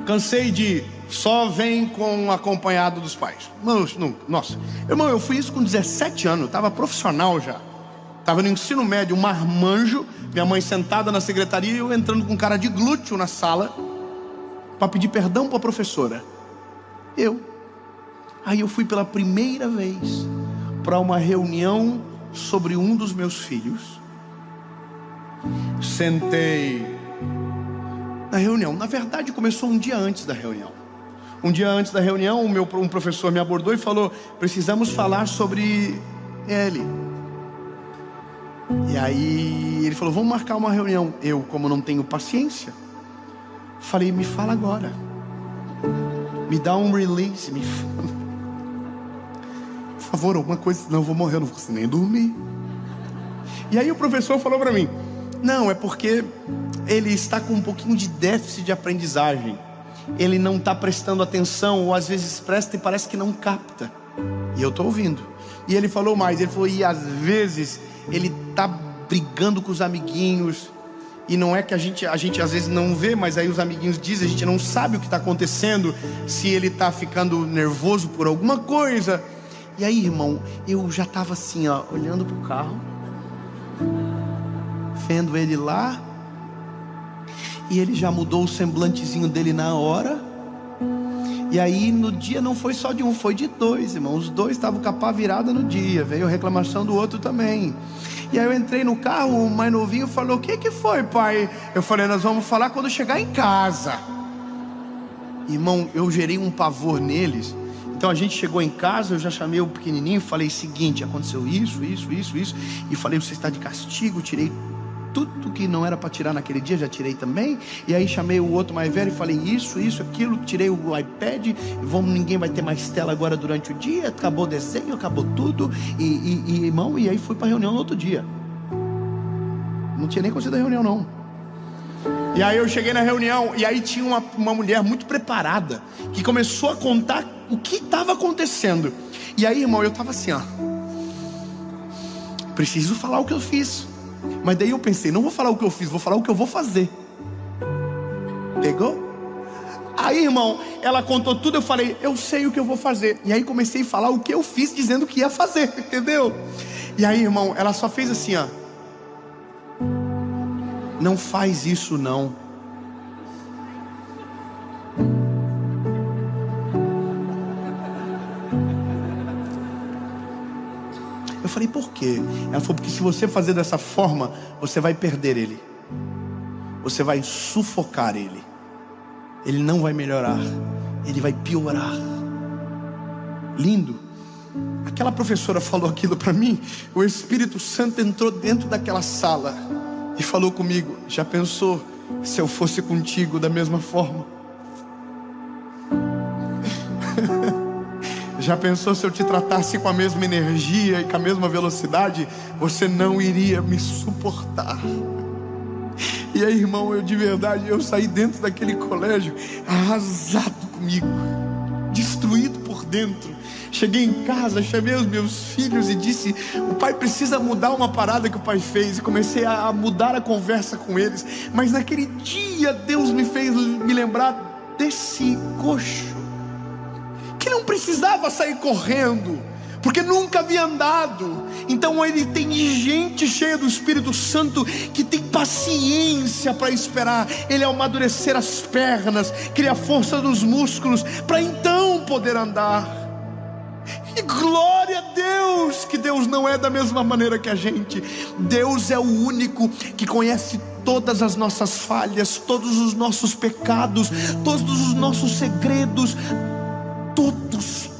Cansei de só vem com acompanhado dos pais. Nossa, irmão, eu fui isso com 17 anos. Estava profissional já. Estava no ensino médio, um marmanjo. Minha mãe sentada na secretaria e eu entrando com cara de glúteo na sala para pedir perdão para a professora. Aí eu fui pela primeira vez para uma reunião sobre um dos meus filhos. Sentei na reunião. Na verdade, começou um dia antes da reunião. Um dia antes da reunião, um professor me abordou e falou: precisamos falar sobre ele. E aí ele falou: vamos marcar uma reunião. Eu, como não tenho paciência, falei: me fala agora, me dá um release, me fala, por favor, alguma coisa, senão eu vou morrer, eu não vou conseguir nem dormir. E aí o professor falou para mim: não, é porque ele está com um pouquinho de déficit de aprendizagem. Ele não está prestando atenção, ou às vezes presta e parece que não capta. E eu estou ouvindo. E ele falou mais, ele falou: e às vezes ele está brigando com os amiguinhos. E não é que a gente às vezes não vê, mas aí os amiguinhos dizem, a gente não sabe o que está acontecendo, se ele está ficando nervoso por alguma coisa. E aí, irmão, eu já estava assim, ó, olhando pro carro, vendo ele lá, e ele já mudou o semblantezinho dele na hora. E aí no dia não foi só de um, foi de dois, irmão. Os dois estavam com a pá virada no dia. Veio reclamação do outro também. E aí eu entrei no carro, o mais novinho falou: o que foi, pai? Eu falei: nós vamos falar quando chegar em casa. Irmão, eu gerei um pavor neles. Então a gente chegou em casa, eu já chamei o pequenininho e falei: seguinte, aconteceu isso. E falei: você está de castigo. Tirei tudo que não era para tirar naquele dia, já tirei também. E aí chamei o outro mais velho e falei: isso, aquilo. Tirei o iPad, ninguém vai ter mais tela agora durante o dia. Acabou o desenho, acabou tudo. Irmão, e aí fui para a reunião no outro dia. Não tinha nem conseguido a reunião não. E aí eu cheguei na reunião, e aí tinha uma mulher muito preparada, que começou a contar o que estava acontecendo. E aí, irmão, eu estava assim, ó, preciso falar o que eu fiz. Mas daí eu pensei: não vou falar o que eu fiz, vou falar o que eu vou fazer. Pegou? Aí, irmão, ela contou tudo, eu falei: eu sei o que eu vou fazer. E aí comecei a falar o que eu fiz, dizendo que ia fazer, entendeu? E aí, irmão, ela só fez assim, ó: não faz isso não. Eu falei: por quê? Ela falou: porque se você fazer dessa forma, você vai perder ele. Você vai sufocar ele. Ele não vai melhorar. Ele vai piorar. Lindo. Aquela professora falou aquilo para mim. O Espírito Santo entrou dentro daquela sala e falou comigo: já pensou se eu fosse contigo da mesma forma? Já pensou se eu te tratasse com a mesma energia e com a mesma velocidade? Você não iria me suportar. E aí, irmão, eu de verdade, eu saí dentro daquele colégio arrasado comigo, destruído por dentro. Cheguei em casa, chamei os meus filhos e disse: o pai precisa mudar uma parada que o pai fez. E comecei a mudar a conversa com eles. Mas naquele dia Deus me fez me lembrar desse coxo, que não precisava sair correndo, porque nunca havia andado. Então ele tem gente cheia do Espírito Santo que tem paciência para esperar ele amadurecer as pernas, criar força dos músculos, para então poder andar. E glória a Deus, que Deus não é da mesma maneira que a gente. Deus é o único que conhece todas as nossas falhas, todos os nossos pecados, todos os nossos segredos, todos,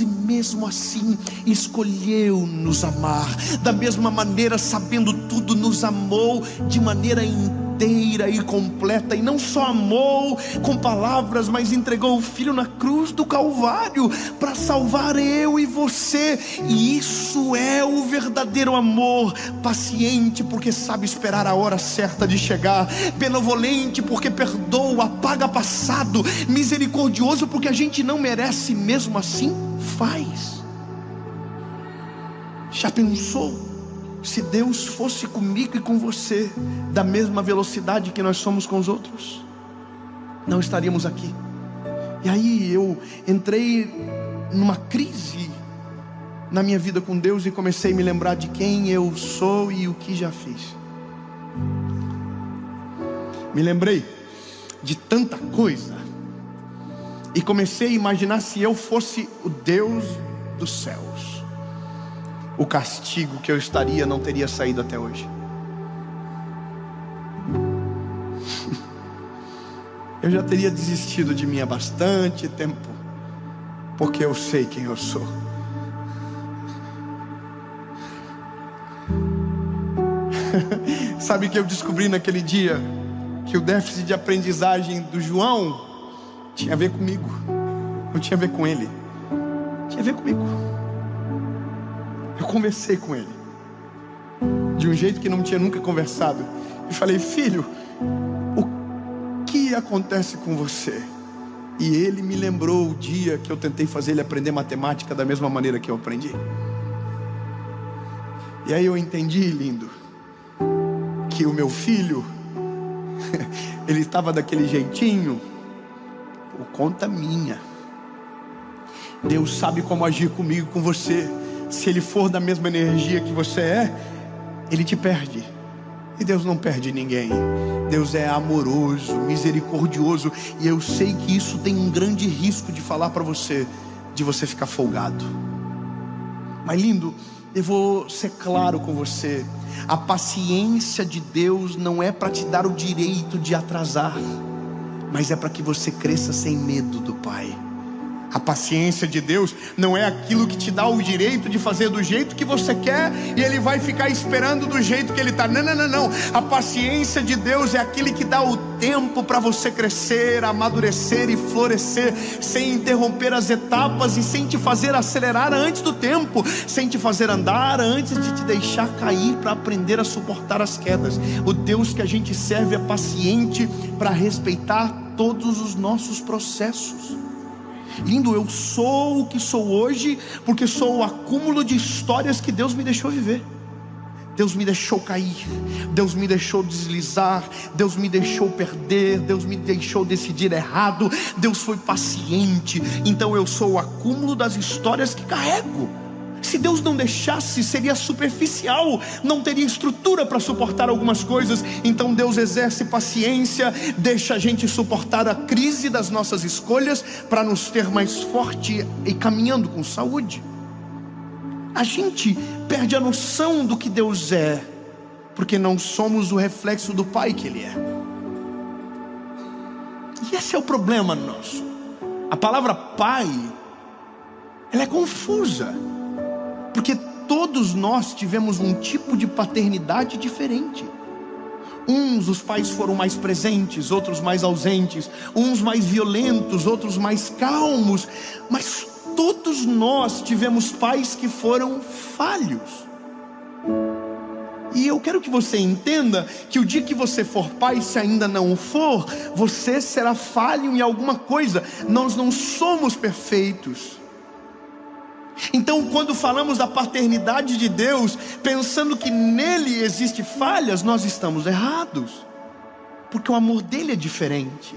e mesmo assim escolheu nos amar. Da mesma maneira, sabendo tudo, nos amou de maneira inteira e completa. E não só amou com palavras, mas entregou o Filho na cruz do Calvário para salvar eu e você. E isso é o verdadeiro amor. Paciente, porque sabe esperar a hora certa de chegar. Benevolente, porque perdoa, apaga passado. Misericordioso, porque a gente não merece, mesmo assim faz. Já pensou se Deus fosse comigo e com você da mesma velocidade que nós somos com os outros? Não estaríamos aqui. E aí eu entrei numa crise na minha vida com Deus e comecei a me lembrar de quem eu sou e o que já fiz. Me lembrei de tanta coisa e comecei a imaginar: se eu fosse o Deus dos céus, o castigo que eu estaria não teria saído até hoje. Eu já teria desistido de mim há bastante tempo, porque eu sei quem eu sou. Sabe que eu descobri naquele dia? Que o déficit de aprendizagem do João tinha a ver comigo, não tinha a ver com ele, tinha a ver comigo. Eu conversei com ele de um jeito que não tinha nunca conversado. E falei: filho, o que acontece com você? E ele me lembrou o dia que eu tentei fazer ele aprender matemática da mesma maneira que eu aprendi. E aí eu entendi, lindo, que o meu filho ele estava daquele jeitinho por conta minha. Deus sabe como agir comigo, com você. Se Ele for da mesma energia que você é, Ele te perde. E Deus não perde ninguém. Deus é amoroso, misericordioso. E eu sei que isso tem um grande risco de falar para você, de você ficar folgado. Mas lindo, eu vou ser claro com você. A paciência de Deus não é para te dar o direito de atrasar, mas é para que você cresça sem medo do Pai. A paciência de Deus não é aquilo que te dá o direito de fazer do jeito que você quer e Ele vai ficar esperando do jeito que Ele está. Não. A paciência de Deus é aquele que dá o tempo para você crescer, amadurecer e florescer, sem interromper as etapas e sem te fazer acelerar antes do tempo, sem te fazer andar antes de te deixar cair, para aprender a suportar as quedas. O Deus que a gente serve é paciente para respeitar todos os nossos processos. Lindo, eu sou o que sou hoje porque sou o acúmulo de histórias que Deus me deixou viver. Deus me deixou cair, Deus me deixou deslizar, Deus me deixou perder, Deus me deixou decidir errado. Deus foi paciente. Então eu sou o acúmulo das histórias que carrego. Se Deus não deixasse, seria superficial, não teria estrutura para suportar algumas coisas. Então Deus exerce paciência, deixa a gente suportar a crise das nossas escolhas, para nos ter mais forte e caminhando com saúde. A gente perde a noção do que Deus é, porque não somos o reflexo do Pai que Ele é. E esse é o problema nosso. A palavra Pai, ela é confusa, porque todos nós tivemos um tipo de paternidade diferente. Uns, os pais foram mais presentes, outros mais ausentes. Uns mais violentos, outros mais calmos. Mas todos nós tivemos pais que foram falhos. E eu quero que você entenda que o dia que você for pai, se ainda não o for, você será falho em alguma coisa. Nós não somos perfeitos. Então, quando falamos da paternidade de Deus, pensando que nele existe falhas, nós estamos errados, porque o amor dele é diferente,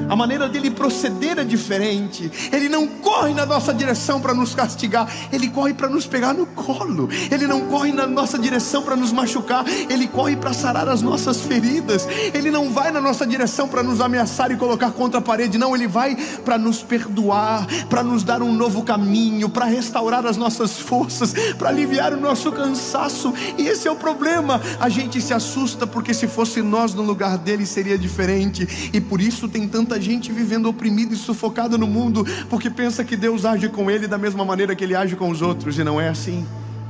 a maneira dele proceder é diferente. Ele não corre na nossa direção para nos castigar, ele corre para nos pegar no colo. Ele não corre na nossa direção para nos machucar, ele corre para sarar as nossas feridas. Ele não vai na nossa direção para nos ameaçar e colocar contra a parede. Não, ele vai para nos perdoar, para nos dar um novo caminho, para restaurar as nossas forças, para aliviar o nosso cansaço. E esse é o problema. A gente se assusta porque se fosse nós no lugar dele seria diferente. E por isso tem tanta gente vivendo oprimida e sufocada no mundo, porque pensa que Deus age com ele da mesma maneira que ele age com os outros, e não é assim.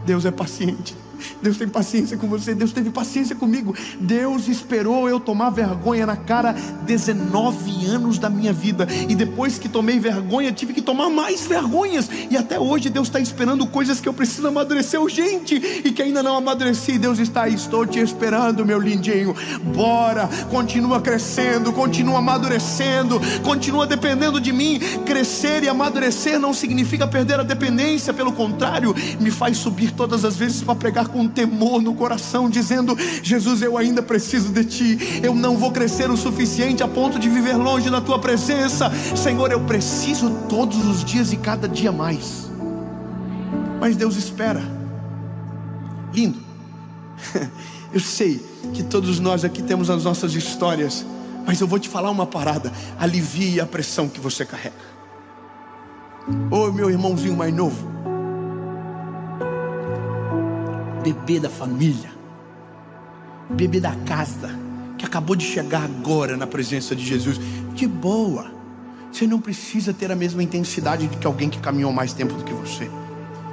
Deus é paciente. Deus tem paciência com você. Deus teve paciência comigo. Deus esperou eu tomar vergonha na cara 19 anos da minha vida, e depois que tomei vergonha, tive que tomar mais vergonhas. E até hoje Deus está esperando coisas que eu preciso amadurecer urgente, e que ainda não amadureci. Deus está aí, estou te esperando, meu lindinho. Bora, continua crescendo, continua amadurecendo, continua dependendo de mim. Crescer e amadurecer não significa perder a dependência, pelo contrário, me faz subir todas as vezes para pregar com temor no coração, dizendo: Jesus, eu ainda preciso de ti. Eu não vou crescer o suficiente a ponto de viver longe da tua presença. Senhor, eu preciso todos os dias e cada dia mais. Mas Deus espera. Lindo. Eu sei que todos nós aqui temos as nossas histórias, mas eu vou te falar uma parada: alivie a pressão que você carrega. Ô meu irmãozinho mais novo, bebê da família, bebê da casa, que acabou de chegar agora na presença de Jesus, de boa, você não precisa ter a mesma intensidade de que alguém que caminhou mais tempo do que você.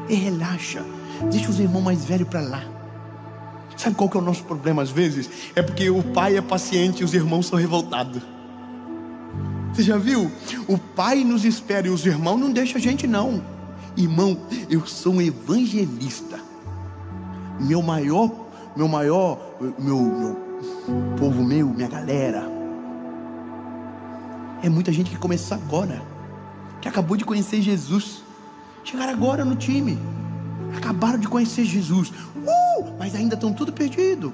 E relaxa, deixa os irmãos mais velhos para lá. Sabe qual que é o nosso problema às vezes? É porque o pai é paciente e os irmãos são revoltados. Você já viu? O pai nos espera e os irmãos não deixam a gente não. Irmão, eu sou um evangelista. Meu povo, minha galera, é muita gente que começou agora, que acabou de conhecer Jesus, chegaram agora no time, acabaram de conhecer Jesus, mas ainda estão tudo perdido.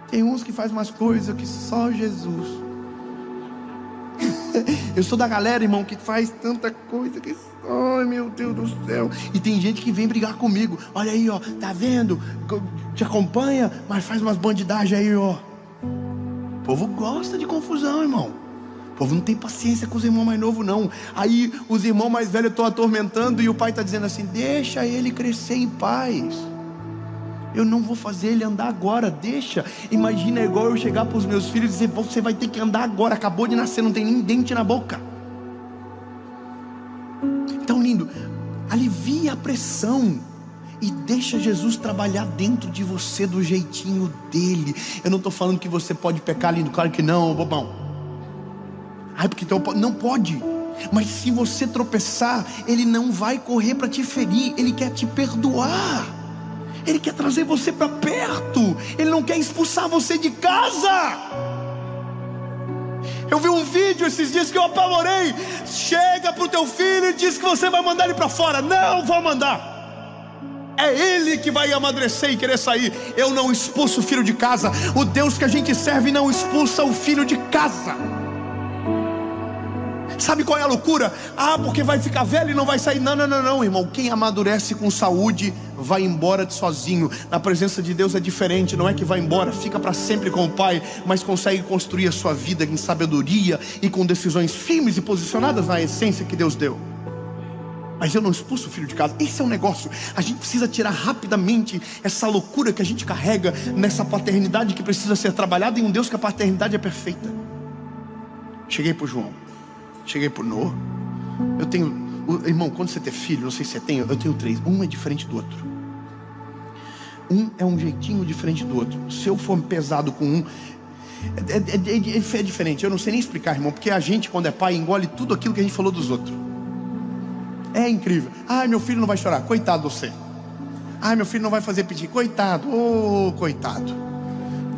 Tem uns que fazem umas coisas que só Jesus. Eu sou da galera, irmão, que faz tanta coisa que... Ai, meu Deus do céu. E tem gente que vem brigar comigo. Olha aí, ó, tá vendo? Te acompanha, mas faz umas bandidagens aí, ó. O povo gosta de confusão, irmão. O povo não tem paciência com os irmãos mais novos, não. Aí os irmãos mais velhos estão atormentando e o pai está dizendo assim: deixa ele crescer em paz. Eu não vou fazer ele andar agora, deixa. Imagina, é igual eu chegar para os meus filhos e dizer: você vai ter que andar agora, acabou de nascer, não tem nem dente na boca. Então, lindo, alivia a pressão e deixa Jesus trabalhar dentro de você do jeitinho dele. Eu não estou falando que você pode pecar, lindo, claro que não, bobão. Ai, porque então não pode. Mas se você tropeçar, ele não vai correr para te ferir, ele quer te perdoar. Ele quer trazer você para perto. Ele não quer expulsar você de casa. Eu vi um vídeo esses dias que eu apavorei. Chega para o teu filho e diz que você vai mandar ele para fora. Não vou mandar. É ele que vai amadurecer e querer sair. Eu não expulso o filho de casa. O Deus que a gente serve não expulsa o filho de casa. Sabe qual é a loucura? Ah, porque vai ficar velho e não vai sair. Não, não, não, não, irmão. Quem amadurece com saúde vai embora sozinho. Na presença de Deus é diferente. Não é que vai embora, fica para sempre com o Pai, mas consegue construir a sua vida em sabedoria e com decisões firmes e posicionadas na essência que Deus deu. Mas eu não expulso o filho de casa. Esse é um negócio. A gente precisa tirar rapidamente essa loucura que a gente carrega nessa paternidade que precisa ser trabalhada em um Deus que a paternidade é perfeita. Cheguei para o João. Cheguei por Noah. Eu tenho, irmão, quando você tem filho, não sei se você tem, eu tenho 3. Um é diferente do outro. Um é um jeitinho diferente do outro. Se eu for pesado com um, é diferente. Eu não sei nem explicar, irmão, porque a gente, quando é pai, engole tudo aquilo que a gente falou dos outros. É incrível. Ai, meu filho não vai chorar. Coitado de você. Ai, meu filho não vai fazer pedir. Coitado. Oh, coitado.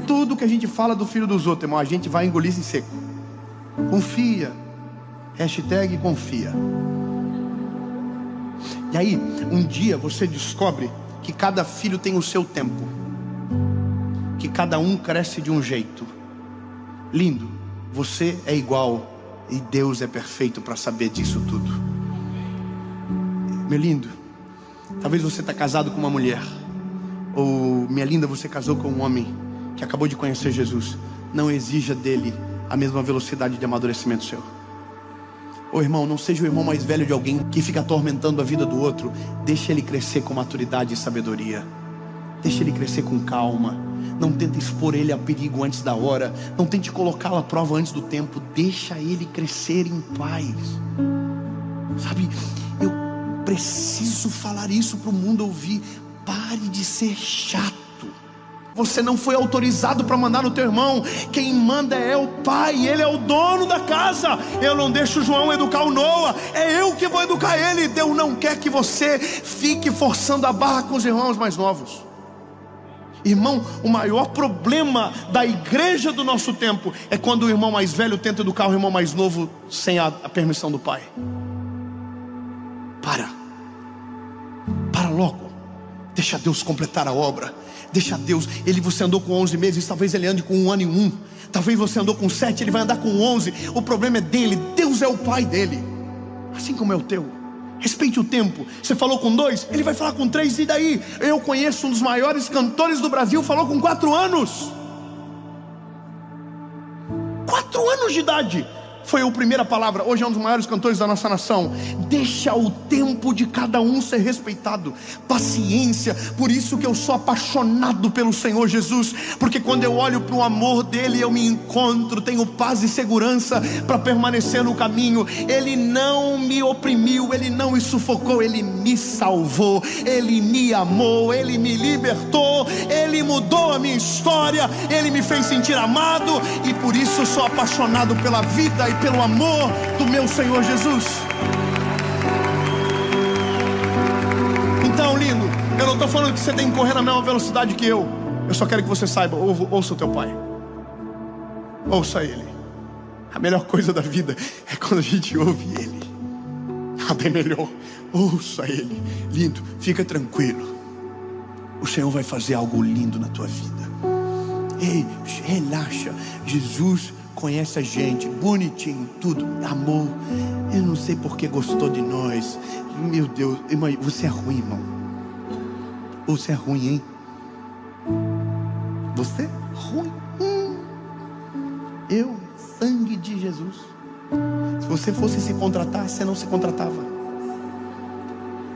Tudo que a gente fala do filho dos outros, irmão, a gente vai engolir em seco. Confia. Hashtag confia. E aí, um dia você descobre que cada filho tem o seu tempo, que cada um cresce de um jeito. Lindo, você é igual e Deus é perfeito para saber disso tudo. Meu lindo, talvez você está casado com uma mulher, ou minha linda, você casou com um homem que acabou de conhecer Jesus. Não exija dele a mesma velocidade de amadurecimento seu. Ô irmão, não seja o irmão mais velho de alguém que fica atormentando a vida do outro. Deixa ele crescer com maturidade e sabedoria. Deixa ele crescer com calma. Não tente expor ele a perigo antes da hora. Não tente colocá-lo à prova antes do tempo. Deixa ele crescer em paz. Sabe, eu preciso falar isso para o mundo ouvir. Pare de ser chato. Você não foi autorizado para mandar no teu irmão. Quem manda é o pai, ele é o dono da casa. Eu não deixo o João educar o Noah, é eu que vou educar ele. Deus não quer que você fique forçando a barra com os irmãos mais novos. Irmão, o maior problema da igreja do nosso tempo é quando o irmão mais velho tenta educar o irmão mais novo sem a permissão do pai. Para logo. Deixa Deus completar a obra. Deixa Deus, você andou com 11 meses, talvez ele ande com 1 ano e 1. Talvez você andou com 7, ele vai andar com 11. O problema é dele, Deus é o pai dele, assim como é o teu. Respeite o tempo. Você falou com 2, ele vai falar com 3, e daí? Eu conheço um dos maiores cantores do Brasil, falou com 4 anos. 4 anos de idade. Foi a primeira palavra. Hoje é um dos maiores cantores da nossa nação. Deixa o tempo de cada um ser respeitado. Paciência. Por isso que eu sou apaixonado pelo Senhor Jesus, porque quando eu olho para o amor dele, eu me encontro, tenho paz e segurança para permanecer no caminho. Ele não me oprimiu, ele não me sufocou, ele me salvou, ele me amou, ele me libertou, ele mudou a minha história, ele me fez sentir amado, e por isso eu sou apaixonado pela vida e pelo amor do meu Senhor Jesus. Então, lindo, eu não estou falando que você tem que correr na mesma velocidade que eu só quero que você saiba, ouça o teu pai. Ouça ele. A melhor coisa da vida é quando a gente ouve ele. Nada é melhor. Ouça ele. Lindo, fica tranquilo, o Senhor vai fazer algo lindo na tua vida. Ei, relaxa. Jesus conhece a gente, bonitinho, tudo, amor. Eu não sei porque gostou de nós. Meu Deus, irmão, você é ruim, irmão. Você é ruim, hein? Você é ruim. Eu, sangue de Jesus. Se você fosse se contratar, você não se contratava.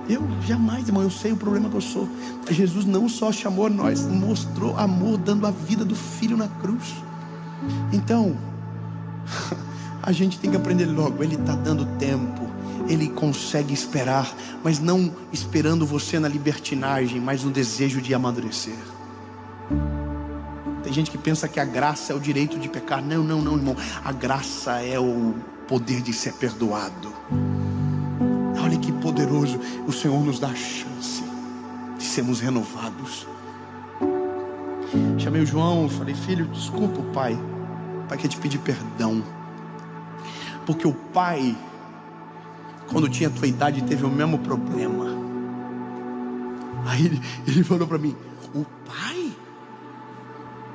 Eu jamais, irmão, eu sei o problema que eu sou. Jesus não só chamou nós, mostrou amor dando a vida do Filho na cruz. Então, a gente tem que aprender logo. Ele está dando tempo, Ele consegue esperar, mas não esperando você na libertinagem, mas no desejo de amadurecer. Tem gente que pensa que a graça é o direito de pecar. Não, irmão. A graça é o poder de ser perdoado. Olha que poderoso. O Senhor nos dá a chance de sermos renovados. Chamei o João, falei: filho, desculpa o pai. O pai quer te pedir perdão. Porque o pai, quando tinha a tua idade, teve o mesmo problema. Aí ele falou para mim: o pai?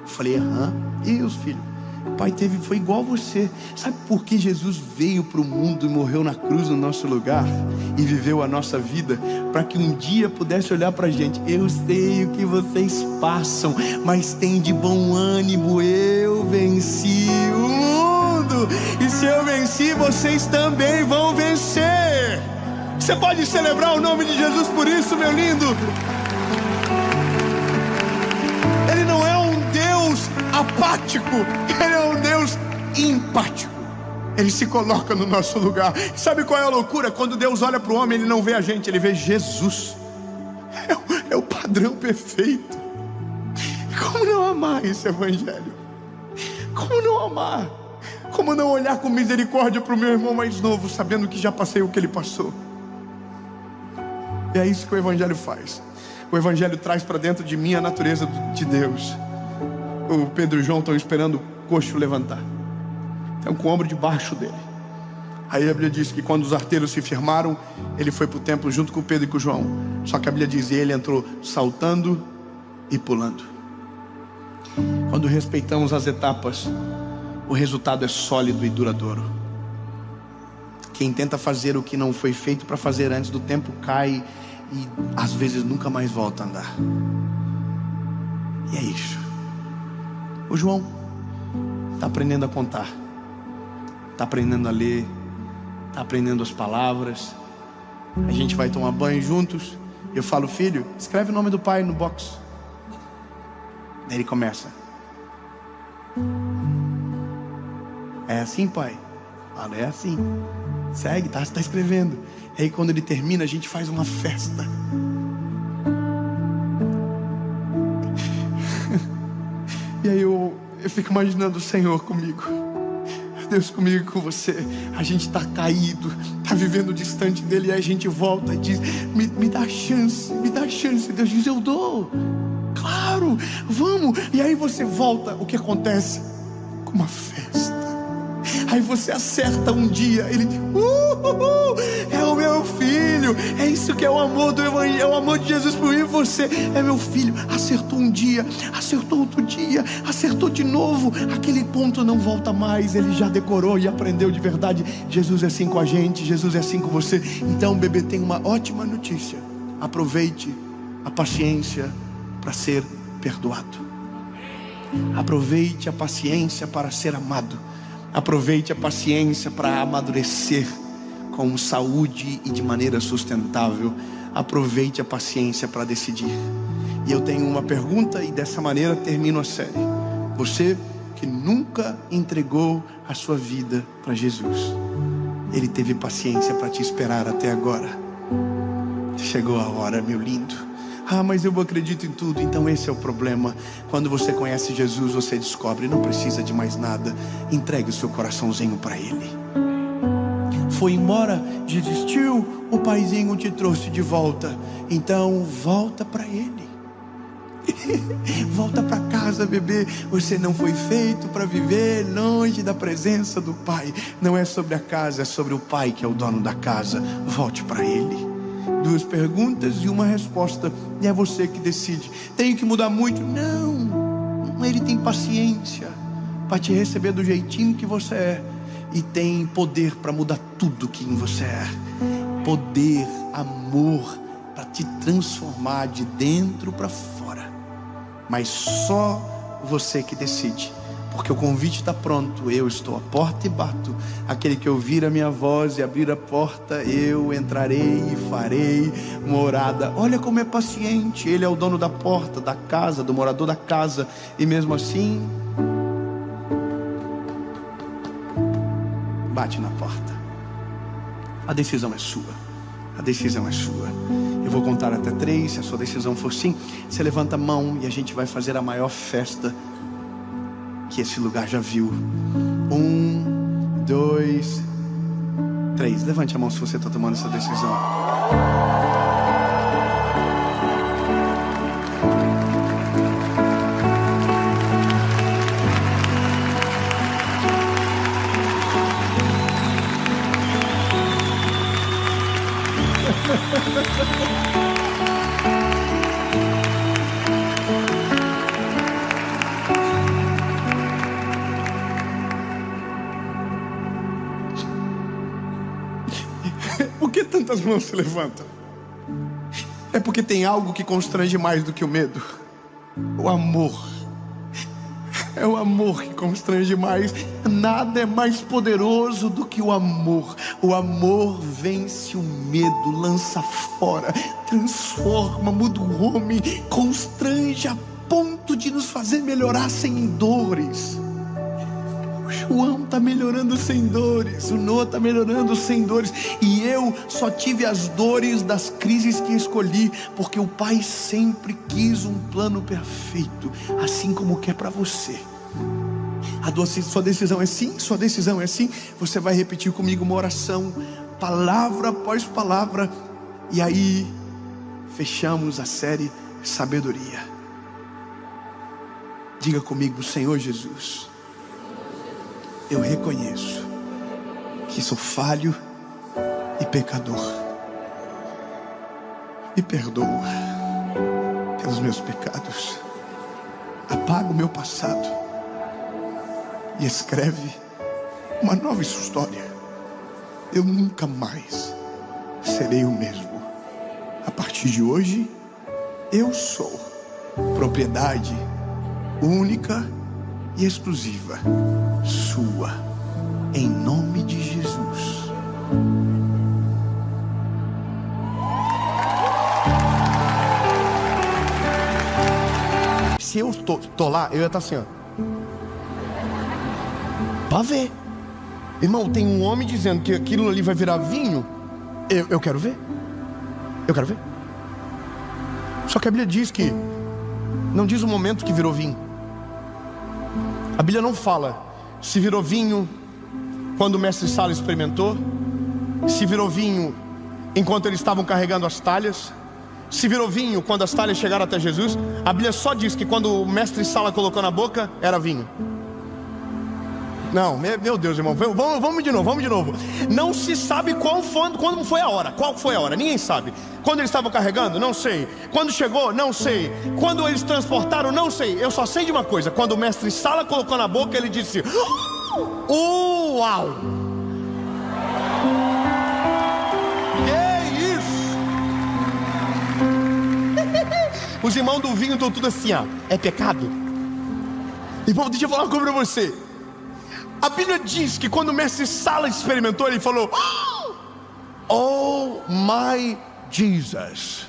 Eu falei: aham. E os filhos? O pai foi igual você. Sabe por que Jesus veio para o mundo e morreu na cruz no nosso lugar e viveu a nossa vida? Para que um dia pudesse olhar para a gente: eu sei o que vocês passam, mas tem de bom ânimo, eu venci o mundo. E se eu venci, vocês também vão vencer. Você pode celebrar o nome de Jesus por isso, meu lindo. Ele não é um Deus apático, Ele é um Deus empático. Ele se coloca no nosso lugar. Sabe qual é a loucura? Quando Deus olha para o homem, Ele não vê a gente, Ele vê Jesus. É o padrão perfeito. Como não amar esse evangelho? Como não amar? Como não olhar com misericórdia para o meu irmão mais novo, sabendo que já passei o que ele passou? E é isso que o evangelho faz. O evangelho traz para dentro de mim a natureza de Deus. O Pedro e o João estão esperando o coxo levantar. Estão com o ombro debaixo dele. Aí a Bíblia diz que quando os arteiros se firmaram, ele foi para o templo junto com o Pedro e com o João. Só que a Bíblia diz que ele entrou saltando e pulando. Quando respeitamos as etapas, o resultado é sólido e duradouro. Quem tenta fazer o que não foi feito para fazer antes do tempo cai e às vezes nunca mais volta a andar. E é isso. O João está aprendendo a contar, está aprendendo a ler, está aprendendo as palavras. A gente vai tomar banho juntos. Eu falo: filho, escreve o nome do pai no box. Daí ele começa: é assim, pai? Fala: é assim. Segue, tá escrevendo. E aí quando ele termina, a gente faz uma festa. E aí eu fico imaginando o Senhor comigo, Deus comigo e com você. A gente está caído, está vivendo distante dele, e aí a gente volta e diz: me dá chance, me dá chance. Deus diz: eu dou, claro, vamos. E aí você volta, o que acontece? Com uma festa. Aí você acerta um dia, ele diz: é o meu filho. É isso que é o amor do evangelho, é o amor de Jesus por mim e você. É meu filho. Acertou um dia, acertou outro dia, acertou de novo. Aquele ponto não volta mais. Ele já decorou e aprendeu de verdade. Jesus é assim com a gente, Jesus é assim com você. Então, bebê, tem uma ótima notícia. Aproveite a paciência para ser perdoado. Aproveite a paciência para ser amado. Aproveite a paciência para amadurecer com saúde e de maneira sustentável. Aproveite a paciência para decidir. E eu tenho uma pergunta, e dessa maneira termino a série. Você que nunca entregou a sua vida para Jesus, Ele teve paciência para te esperar até agora. Chegou a hora, meu lindo. Ah, mas eu acredito em tudo. Então esse é o problema. Quando você conhece Jesus, você descobre: não precisa de mais nada. Entregue o seu coraçãozinho para Ele. Foi embora, desistiu, o paizinho te trouxe de volta. Então volta para Ele. Volta para casa, bebê. Você não foi feito para viver longe da presença do Pai. Não é sobre a casa, é sobre o Pai que é o dono da casa. Volte para Ele. 2 perguntas e uma resposta. E é você que decide. Tenho que mudar muito? Não. Ele tem paciência para te receber do jeitinho que você é, e tem poder para mudar tudo que em você é. Poder, amor, para te transformar de dentro para fora. Mas só você que decide, porque o convite está pronto. Eu estou à porta e bato. Aquele que ouvir a minha voz e abrir a porta, eu entrarei e farei morada. Olha como é paciente. Ele é o dono da porta, da casa, do morador da casa. E mesmo assim, bate na porta. A decisão é sua. A decisão é sua. Eu vou contar até 3. Se a sua decisão for sim, você levanta a mão e a gente vai fazer a maior festa que esse lugar já viu. 1, 2, 3. Levante a mão se você está tomando essa decisão. Por que tantas mãos se levantam? É porque tem algo que constrange mais do que o medo. O amor. É o amor que constrange mais. Nada é mais poderoso do que o amor. O amor vence o medo, lança fora, transforma, muda o homem, constrange a ponto de nos fazer melhorar sem dores. O João está melhorando sem dores, o Noah está melhorando sem dores, e eu só tive as dores das crises que escolhi, porque o Pai sempre quis um plano perfeito, assim como quer para você. Sua decisão é sim, sua decisão é sim. Você vai repetir comigo uma oração, palavra após palavra, e aí fechamos a série Sabedoria. Diga comigo: Senhor Jesus, eu reconheço que sou falho e pecador. Me perdoa pelos meus pecados. Apaga o meu passado e escreve uma nova história. Eu nunca mais serei o mesmo. A partir de hoje, eu sou propriedade única e exclusiva sua, em nome de Jesus. Se eu tô lá, eu ia estar assim, ó, para ver. Irmão, tem um homem dizendo que aquilo ali vai virar vinho. Eu quero ver. Eu quero ver. Só que a Bíblia diz que não diz o momento que virou vinho. A Bíblia não fala se virou vinho quando o mestre Sala experimentou, se virou vinho enquanto eles estavam carregando as talhas, se virou vinho quando as talhas chegaram até Jesus. A Bíblia só diz que quando o mestre Sala colocou na boca, era vinho. Não, meu Deus, irmão, vamos de novo. Não se sabe quando foi a hora. Qual foi a hora? Ninguém sabe. Quando eles estavam carregando? Não sei. Quando chegou? Não sei. Quando eles transportaram? Não sei. Eu só sei de uma coisa: quando o mestre Sala colocou na boca, ele disse: uau! Que isso? Os irmãos do vinho estão tudo assim, ó. É pecado? Irmão, deixa eu falar uma coisa pra você. A Bíblia diz que quando o mestre Sala experimentou, ele falou: oh my Jesus,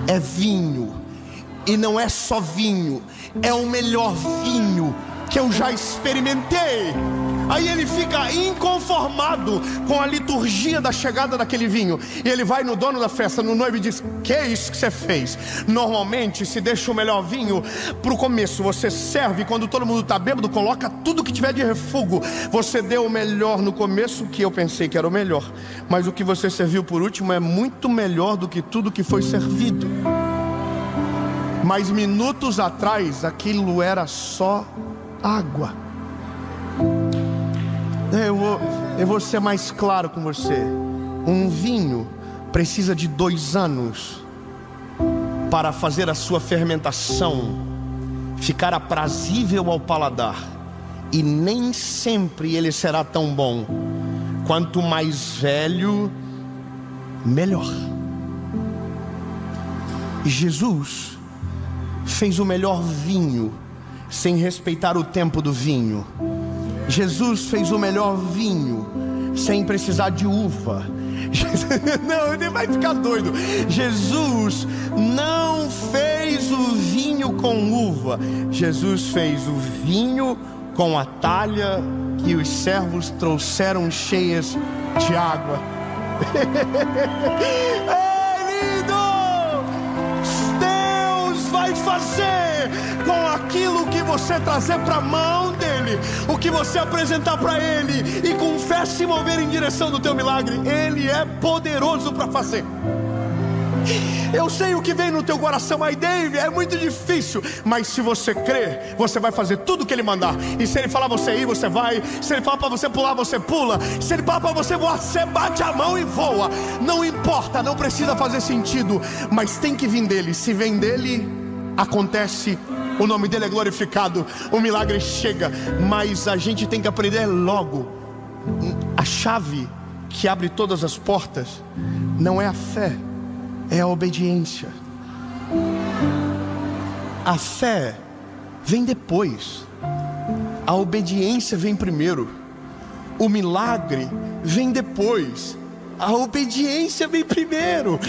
é vinho. E não é só vinho, é o melhor vinho que eu já experimentei. Aí ele fica inconformado com a liturgia da chegada daquele vinho, e ele vai no dono da festa, no noivo, e diz: que é isso que você fez? Normalmente se deixa o melhor vinho pro começo. Você serve quando todo mundo tá bêbado, coloca tudo que tiver de refúgio. Você deu o melhor no começo, que eu pensei que era o melhor, mas o que você serviu por último é muito melhor do que tudo que foi servido. Mas minutos atrás aquilo era só água. Eu vou ser mais claro com você. Um vinho precisa de 2 anos para fazer a sua fermentação ficar aprazível ao paladar. e nem sempre ele será tão bom. Quanto mais velho, melhor. Jesus fez o melhor vinho sem respeitar o tempo do vinho. Jesus fez o melhor vinho sem precisar de uva. Não, ele vai ficar doido. Jesus não fez o vinho com uva. Jesus fez o vinho com a talha que os servos trouxeram cheias de água. É lindo! Deus vai fazer com aquilo que você trazer para a mão dele, o que você apresentar para ele, e com fé se mover em direção do teu milagre. Ele é poderoso para fazer. Eu sei o que vem no teu coração, aí Dave, é muito difícil, mas se você crer, você vai fazer tudo o que ele mandar. E se ele falar você ir, você vai. Se ele falar para você pular, você pula. Se ele falar para você voar, você bate a mão e voa. Não importa, não precisa fazer sentido, mas tem que vir dele. Se vem dele, acontece. O nome dele é glorificado, o milagre chega. Mas a gente tem que aprender logo. A chave que abre todas as portas não é a fé, é a obediência. A fé vem depois, a obediência vem primeiro. O milagre vem depois, a obediência vem primeiro.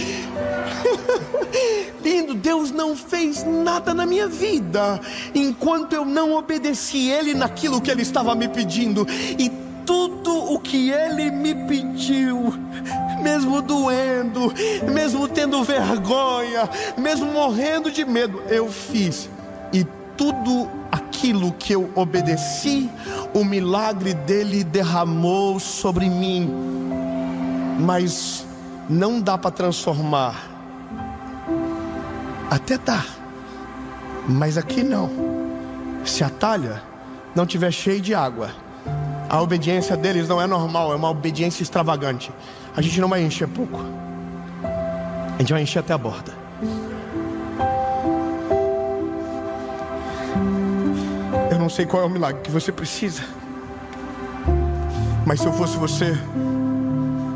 Lindo, Deus não fez nada na minha vida enquanto eu não obedeci Ele naquilo que Ele estava me pedindo. E tudo o que Ele me pediu, mesmo doendo, mesmo tendo vergonha, mesmo morrendo de medo, eu fiz. E tudo aquilo que eu obedeci, o milagre dele derramou sobre mim. Mas não dá para transformar. Até dá, mas aqui não. Se a talha não estiver cheia de água, a obediência deles não é normal, é uma obediência extravagante. A gente não vai encher pouco, a gente vai encher até a borda. Eu não sei qual é o milagre que você precisa, mas se eu fosse você,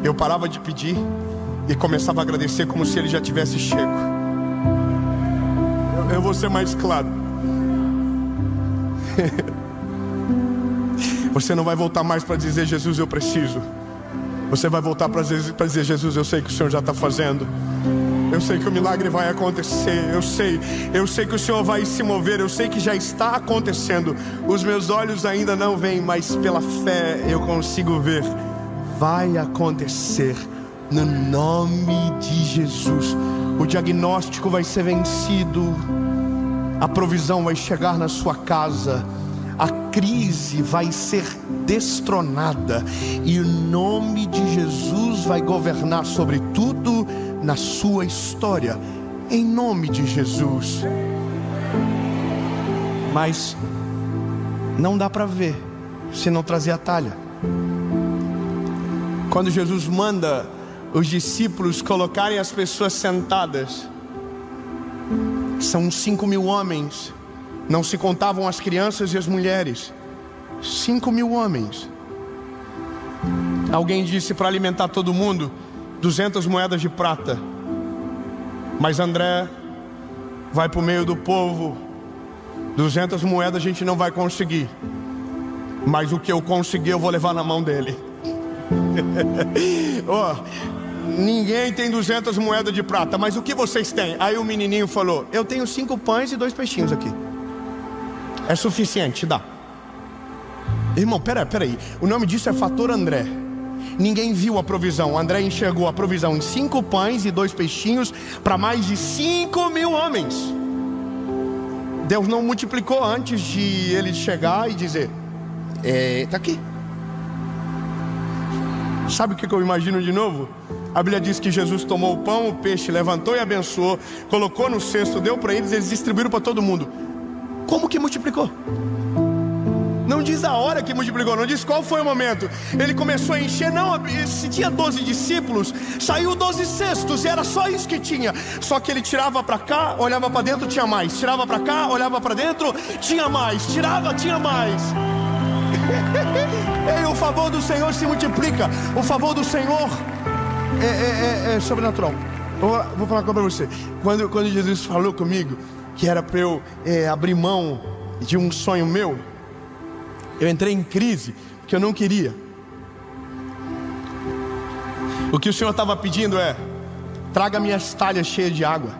eu parava de pedir e começava a agradecer como se ele já tivesse chego. Eu vou ser mais claro. Você não vai voltar mais para dizer: Jesus, eu preciso. Você vai voltar para dizer: Jesus, eu sei que o Senhor já está fazendo. Eu sei que o milagre vai acontecer. Eu sei que o Senhor vai se mover. Eu sei que já está acontecendo. Os meus olhos ainda não veem, mas pela fé eu consigo ver. Vai acontecer no nome de Jesus. O diagnóstico vai ser vencido. A provisão vai chegar na sua casa. A crise vai ser destronada. E o nome de Jesus vai governar sobre tudo na sua história. Em nome de Jesus. Mas não dá para ver se não trazer a talha. Quando Jesus manda os discípulos colocarem as pessoas sentadas, são 5.000 homens. Não se contavam as crianças e as mulheres. 5.000 homens. Alguém disse para alimentar todo mundo 200 moedas de prata. Mas André vai para o meio do povo. 200 moedas a gente não vai conseguir, mas o que eu conseguir eu vou levar na mão dele. Ninguém tem 200 moedas de prata, mas o que vocês têm? Aí o menininho falou: eu tenho 5 pães e 2 peixinhos aqui. É suficiente, dá. Irmão, peraí. O nome disso é fator André. Ninguém viu a provisão. André enxergou a provisão em 5 pães e 2 peixinhos para mais de 5.000 homens. Deus não multiplicou antes de ele chegar e dizer: tá aqui. Sabe o que eu imagino de novo? A Bíblia diz que Jesus tomou o pão, o peixe, levantou e abençoou, colocou no cesto, deu para eles distribuíram para todo mundo. Como que multiplicou? Não diz a hora que multiplicou, não diz qual foi o momento. Ele começou a encher, não, se tinha 12 discípulos, saiu 12 cestos e era só isso que tinha. Só que ele tirava para cá, olhava para dentro, tinha mais. Tirava para cá, olhava para dentro, tinha mais. Tirava, tinha mais. Ei, o favor do Senhor se multiplica. O favor do Senhor é sobrenatural. Vou falar para você. Quando Jesus falou comigo que era para eu abrir mão de um sonho meu, eu entrei em crise, porque eu não queria. O que o Senhor estava pedindo é: traga minhas talhas cheias de água,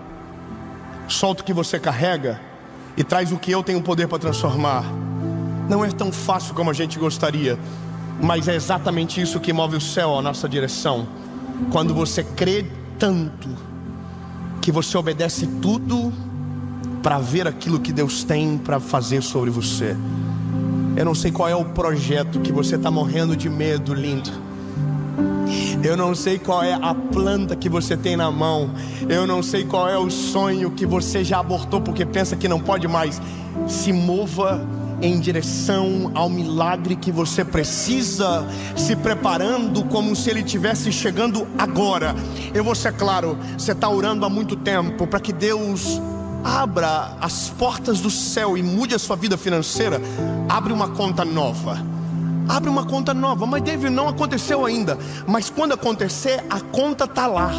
solta o que você carrega e traz o que eu tenho poder para transformar. Não é tão fácil como a gente gostaria, mas é exatamente isso que move o céu à nossa direção. Quando você crê tanto que você obedece tudo para ver aquilo que Deus tem para fazer sobre você. Eu não sei qual é o projeto que você está morrendo de medo, lindo. Eu não sei qual é a planta que você tem na mão. Eu não sei qual é o sonho que você já abortou porque pensa que não pode mais. Se mova em direção ao milagre que você precisa, se preparando como se ele estivesse chegando agora. Eu vou ser claro, você está orando há muito tempo para que Deus abra as portas do céu e mude a sua vida financeira. Abre uma conta nova. Abre uma conta nova. Mas David, não aconteceu ainda. Mas quando acontecer, a conta está lá.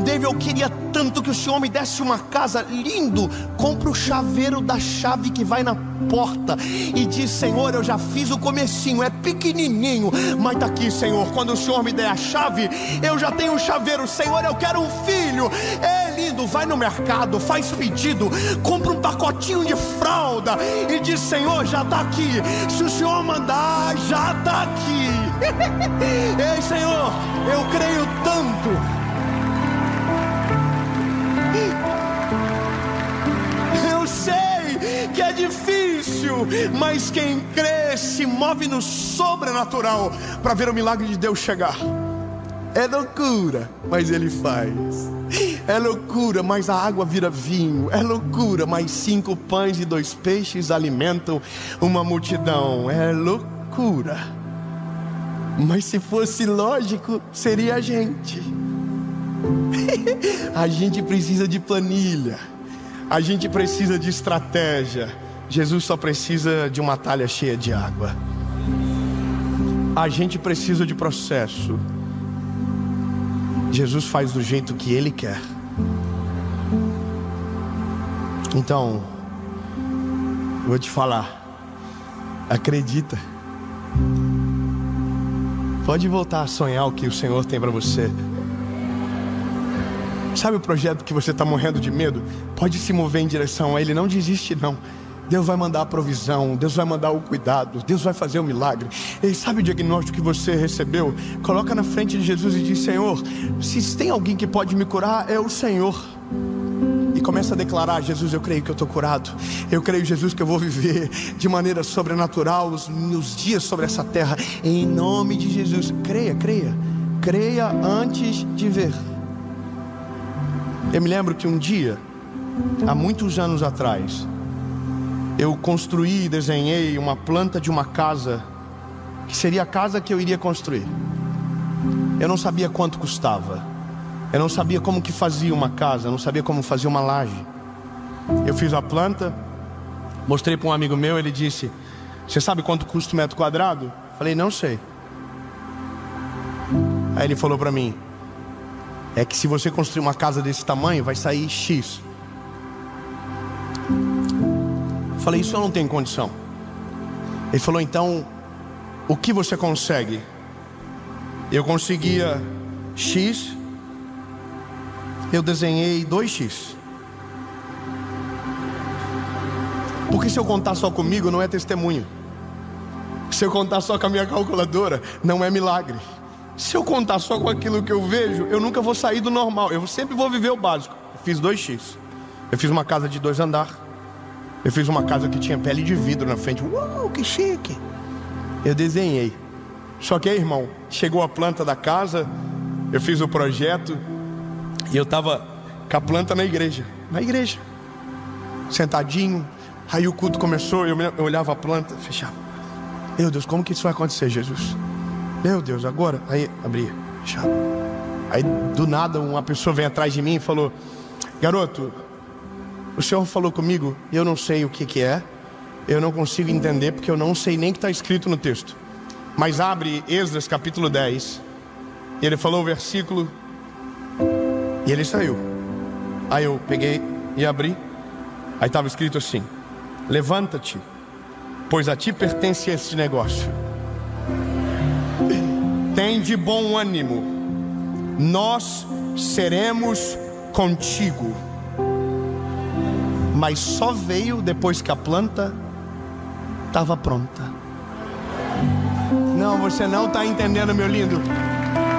David, eu queria tanto que o Senhor me desse uma casa. Lindo. Compra o chaveiro da chave que vai na porta e diz: Senhor, eu já fiz o comecinho, é pequenininho, mas está aqui, Senhor. Quando o Senhor me der a chave, eu já tenho o chaveiro. Senhor, eu quero um filho. É lindo. Vai no mercado, faz pedido, compra um pacotinho de fralda e diz: Senhor, já está aqui. Se o Senhor mandar, já está aqui. Ei, Senhor, eu creio tanto. Eu sei que é difícil, mas quem crê se move no sobrenatural para ver o milagre de Deus chegar. É loucura, mas Ele faz. É loucura, mas a água vira vinho. É loucura, mas 5 pães e 2 peixes alimentam uma multidão. É loucura, mas se fosse lógico, seria a gente. A gente precisa de planilha, a gente precisa de estratégia. Jesus só precisa de uma talha cheia de água. A gente precisa de processo. Jesus faz do jeito que Ele quer. Então, vou te falar, acredita. Pode voltar a sonhar o que o Senhor tem para você. Sabe o projeto que você está morrendo de medo? Pode se mover em direção a Ele, não desiste não. Deus vai mandar a provisão, Deus vai mandar o cuidado, Deus vai fazer o milagre. E sabe o diagnóstico que você recebeu? Coloca na frente de Jesus e diz: Senhor, se tem alguém que pode me curar, é o Senhor. E começa a declarar: Jesus, eu creio que eu estou curado. Eu creio, Jesus, que eu vou viver de maneira sobrenatural os dias sobre essa terra. Em nome de Jesus. Creia, creia. Creia antes de ver. Eu me lembro que um dia, há muitos anos atrás, eu construí e desenhei uma planta de uma casa, que seria a casa que eu iria construir. Eu não sabia quanto custava. Eu não sabia como que fazia uma casa, eu não sabia como fazia uma laje. Eu fiz a planta, mostrei para um amigo meu, ele disse: você sabe quanto custa 1 metro quadrado? Falei: não sei. Aí ele falou para mim: é que se você construir uma casa desse tamanho, vai sair X. Falei: isso eu não tenho condição. Ele falou: então, o que você consegue? Eu conseguia X. Eu desenhei 2x. Porque se eu contar só comigo, não é testemunho. Se eu contar só com a minha calculadora, não é milagre. Se eu contar só com aquilo que eu vejo, eu nunca vou sair do normal. Eu sempre vou viver o básico. Eu fiz 2x. Eu fiz uma casa de 2 andares. Eu fiz uma casa que tinha pele de vidro na frente. Uau, que chique. Eu desenhei. Só que aí, irmão, chegou a planta da casa, eu fiz o projeto e eu estava com a planta na igreja. Na igreja, sentadinho. Aí o culto começou, eu olhava a planta, fechava. Meu Deus, como que isso vai acontecer, Jesus? Meu Deus, agora? Aí abria, fechava. Aí do nada uma pessoa vem atrás de mim e falou: garoto, o Senhor falou comigo e eu não sei o que é, eu não consigo entender, porque eu não sei nem o que está escrito no texto. Mas abre Esdras capítulo 10, e ele falou o versículo, e ele saiu. Aí eu peguei e abri, aí estava escrito assim: levanta-te, pois a ti pertence este negócio. Tem de bom ânimo, nós seremos contigo. Mas só veio depois que a planta estava pronta. Não, você não está entendendo, meu lindo.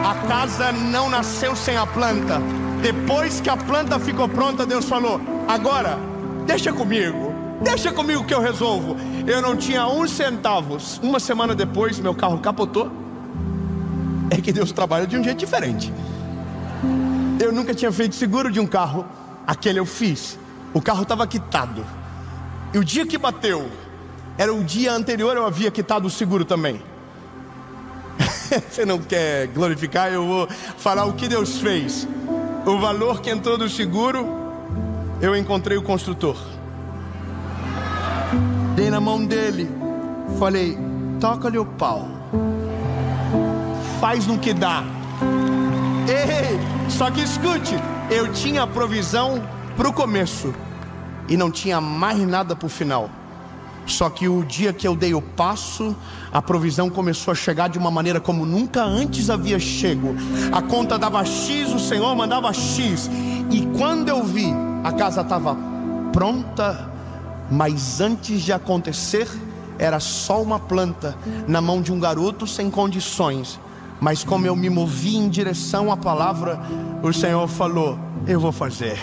A casa não nasceu sem a planta. Depois que a planta ficou pronta, Deus falou: agora, deixa comigo que eu resolvo. Eu não tinha um centavo. Uma semana depois, meu carro capotou. É que Deus trabalha de um jeito diferente. Eu nunca tinha feito seguro de um carro. Aquele eu fiz. O carro estava quitado. E o dia que bateu, era o dia anterior, eu havia quitado o seguro também. Você não quer glorificar? Eu vou falar o que Deus fez. O valor que entrou do seguro, eu encontrei o construtor. Dei na mão dele. Falei: toca-lhe o pau. Faz no que dá. Ei, só que escute, eu tinha a provisão para o começo e não tinha mais nada para o final. Só que o dia que eu dei o passo, a provisão começou a chegar de uma maneira como nunca antes havia chego. A conta dava X, o Senhor mandava X. E quando eu vi, a casa estava pronta, mas antes de acontecer, era só uma planta na mão de um garoto sem condições. Mas como eu me movi em direção à palavra, o Senhor falou: eu vou fazer.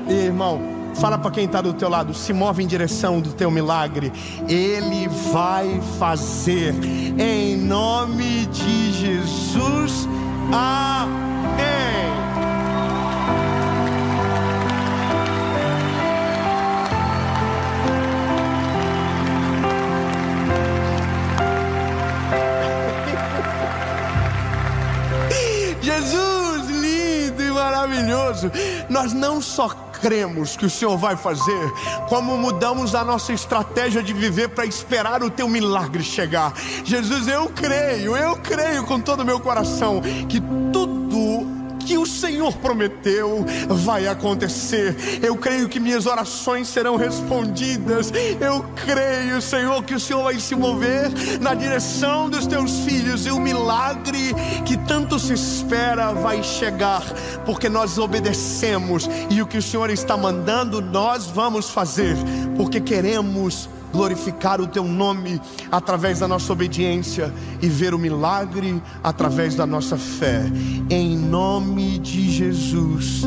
Irmão, fala para quem está do teu lado: se move em direção do teu milagre. Ele vai fazer, em nome de Jesus. Amém. Jesus, lindo e maravilhoso. Nós não só cremos que o Senhor vai fazer, como mudamos a nossa estratégia de viver para esperar o teu milagre chegar. Jesus, eu creio com todo o meu coração que tudo que o Senhor prometeu vai acontecer. Eu creio que minhas orações serão respondidas. Eu creio, Senhor, que o Senhor vai se mover na direção dos teus filhos, e o milagre que tanto se espera vai chegar, porque nós obedecemos, e o que o Senhor está mandando nós vamos fazer, porque queremos glorificar o teu nome através da nossa obediência e ver o milagre através da nossa fé. Em nome de Jesus.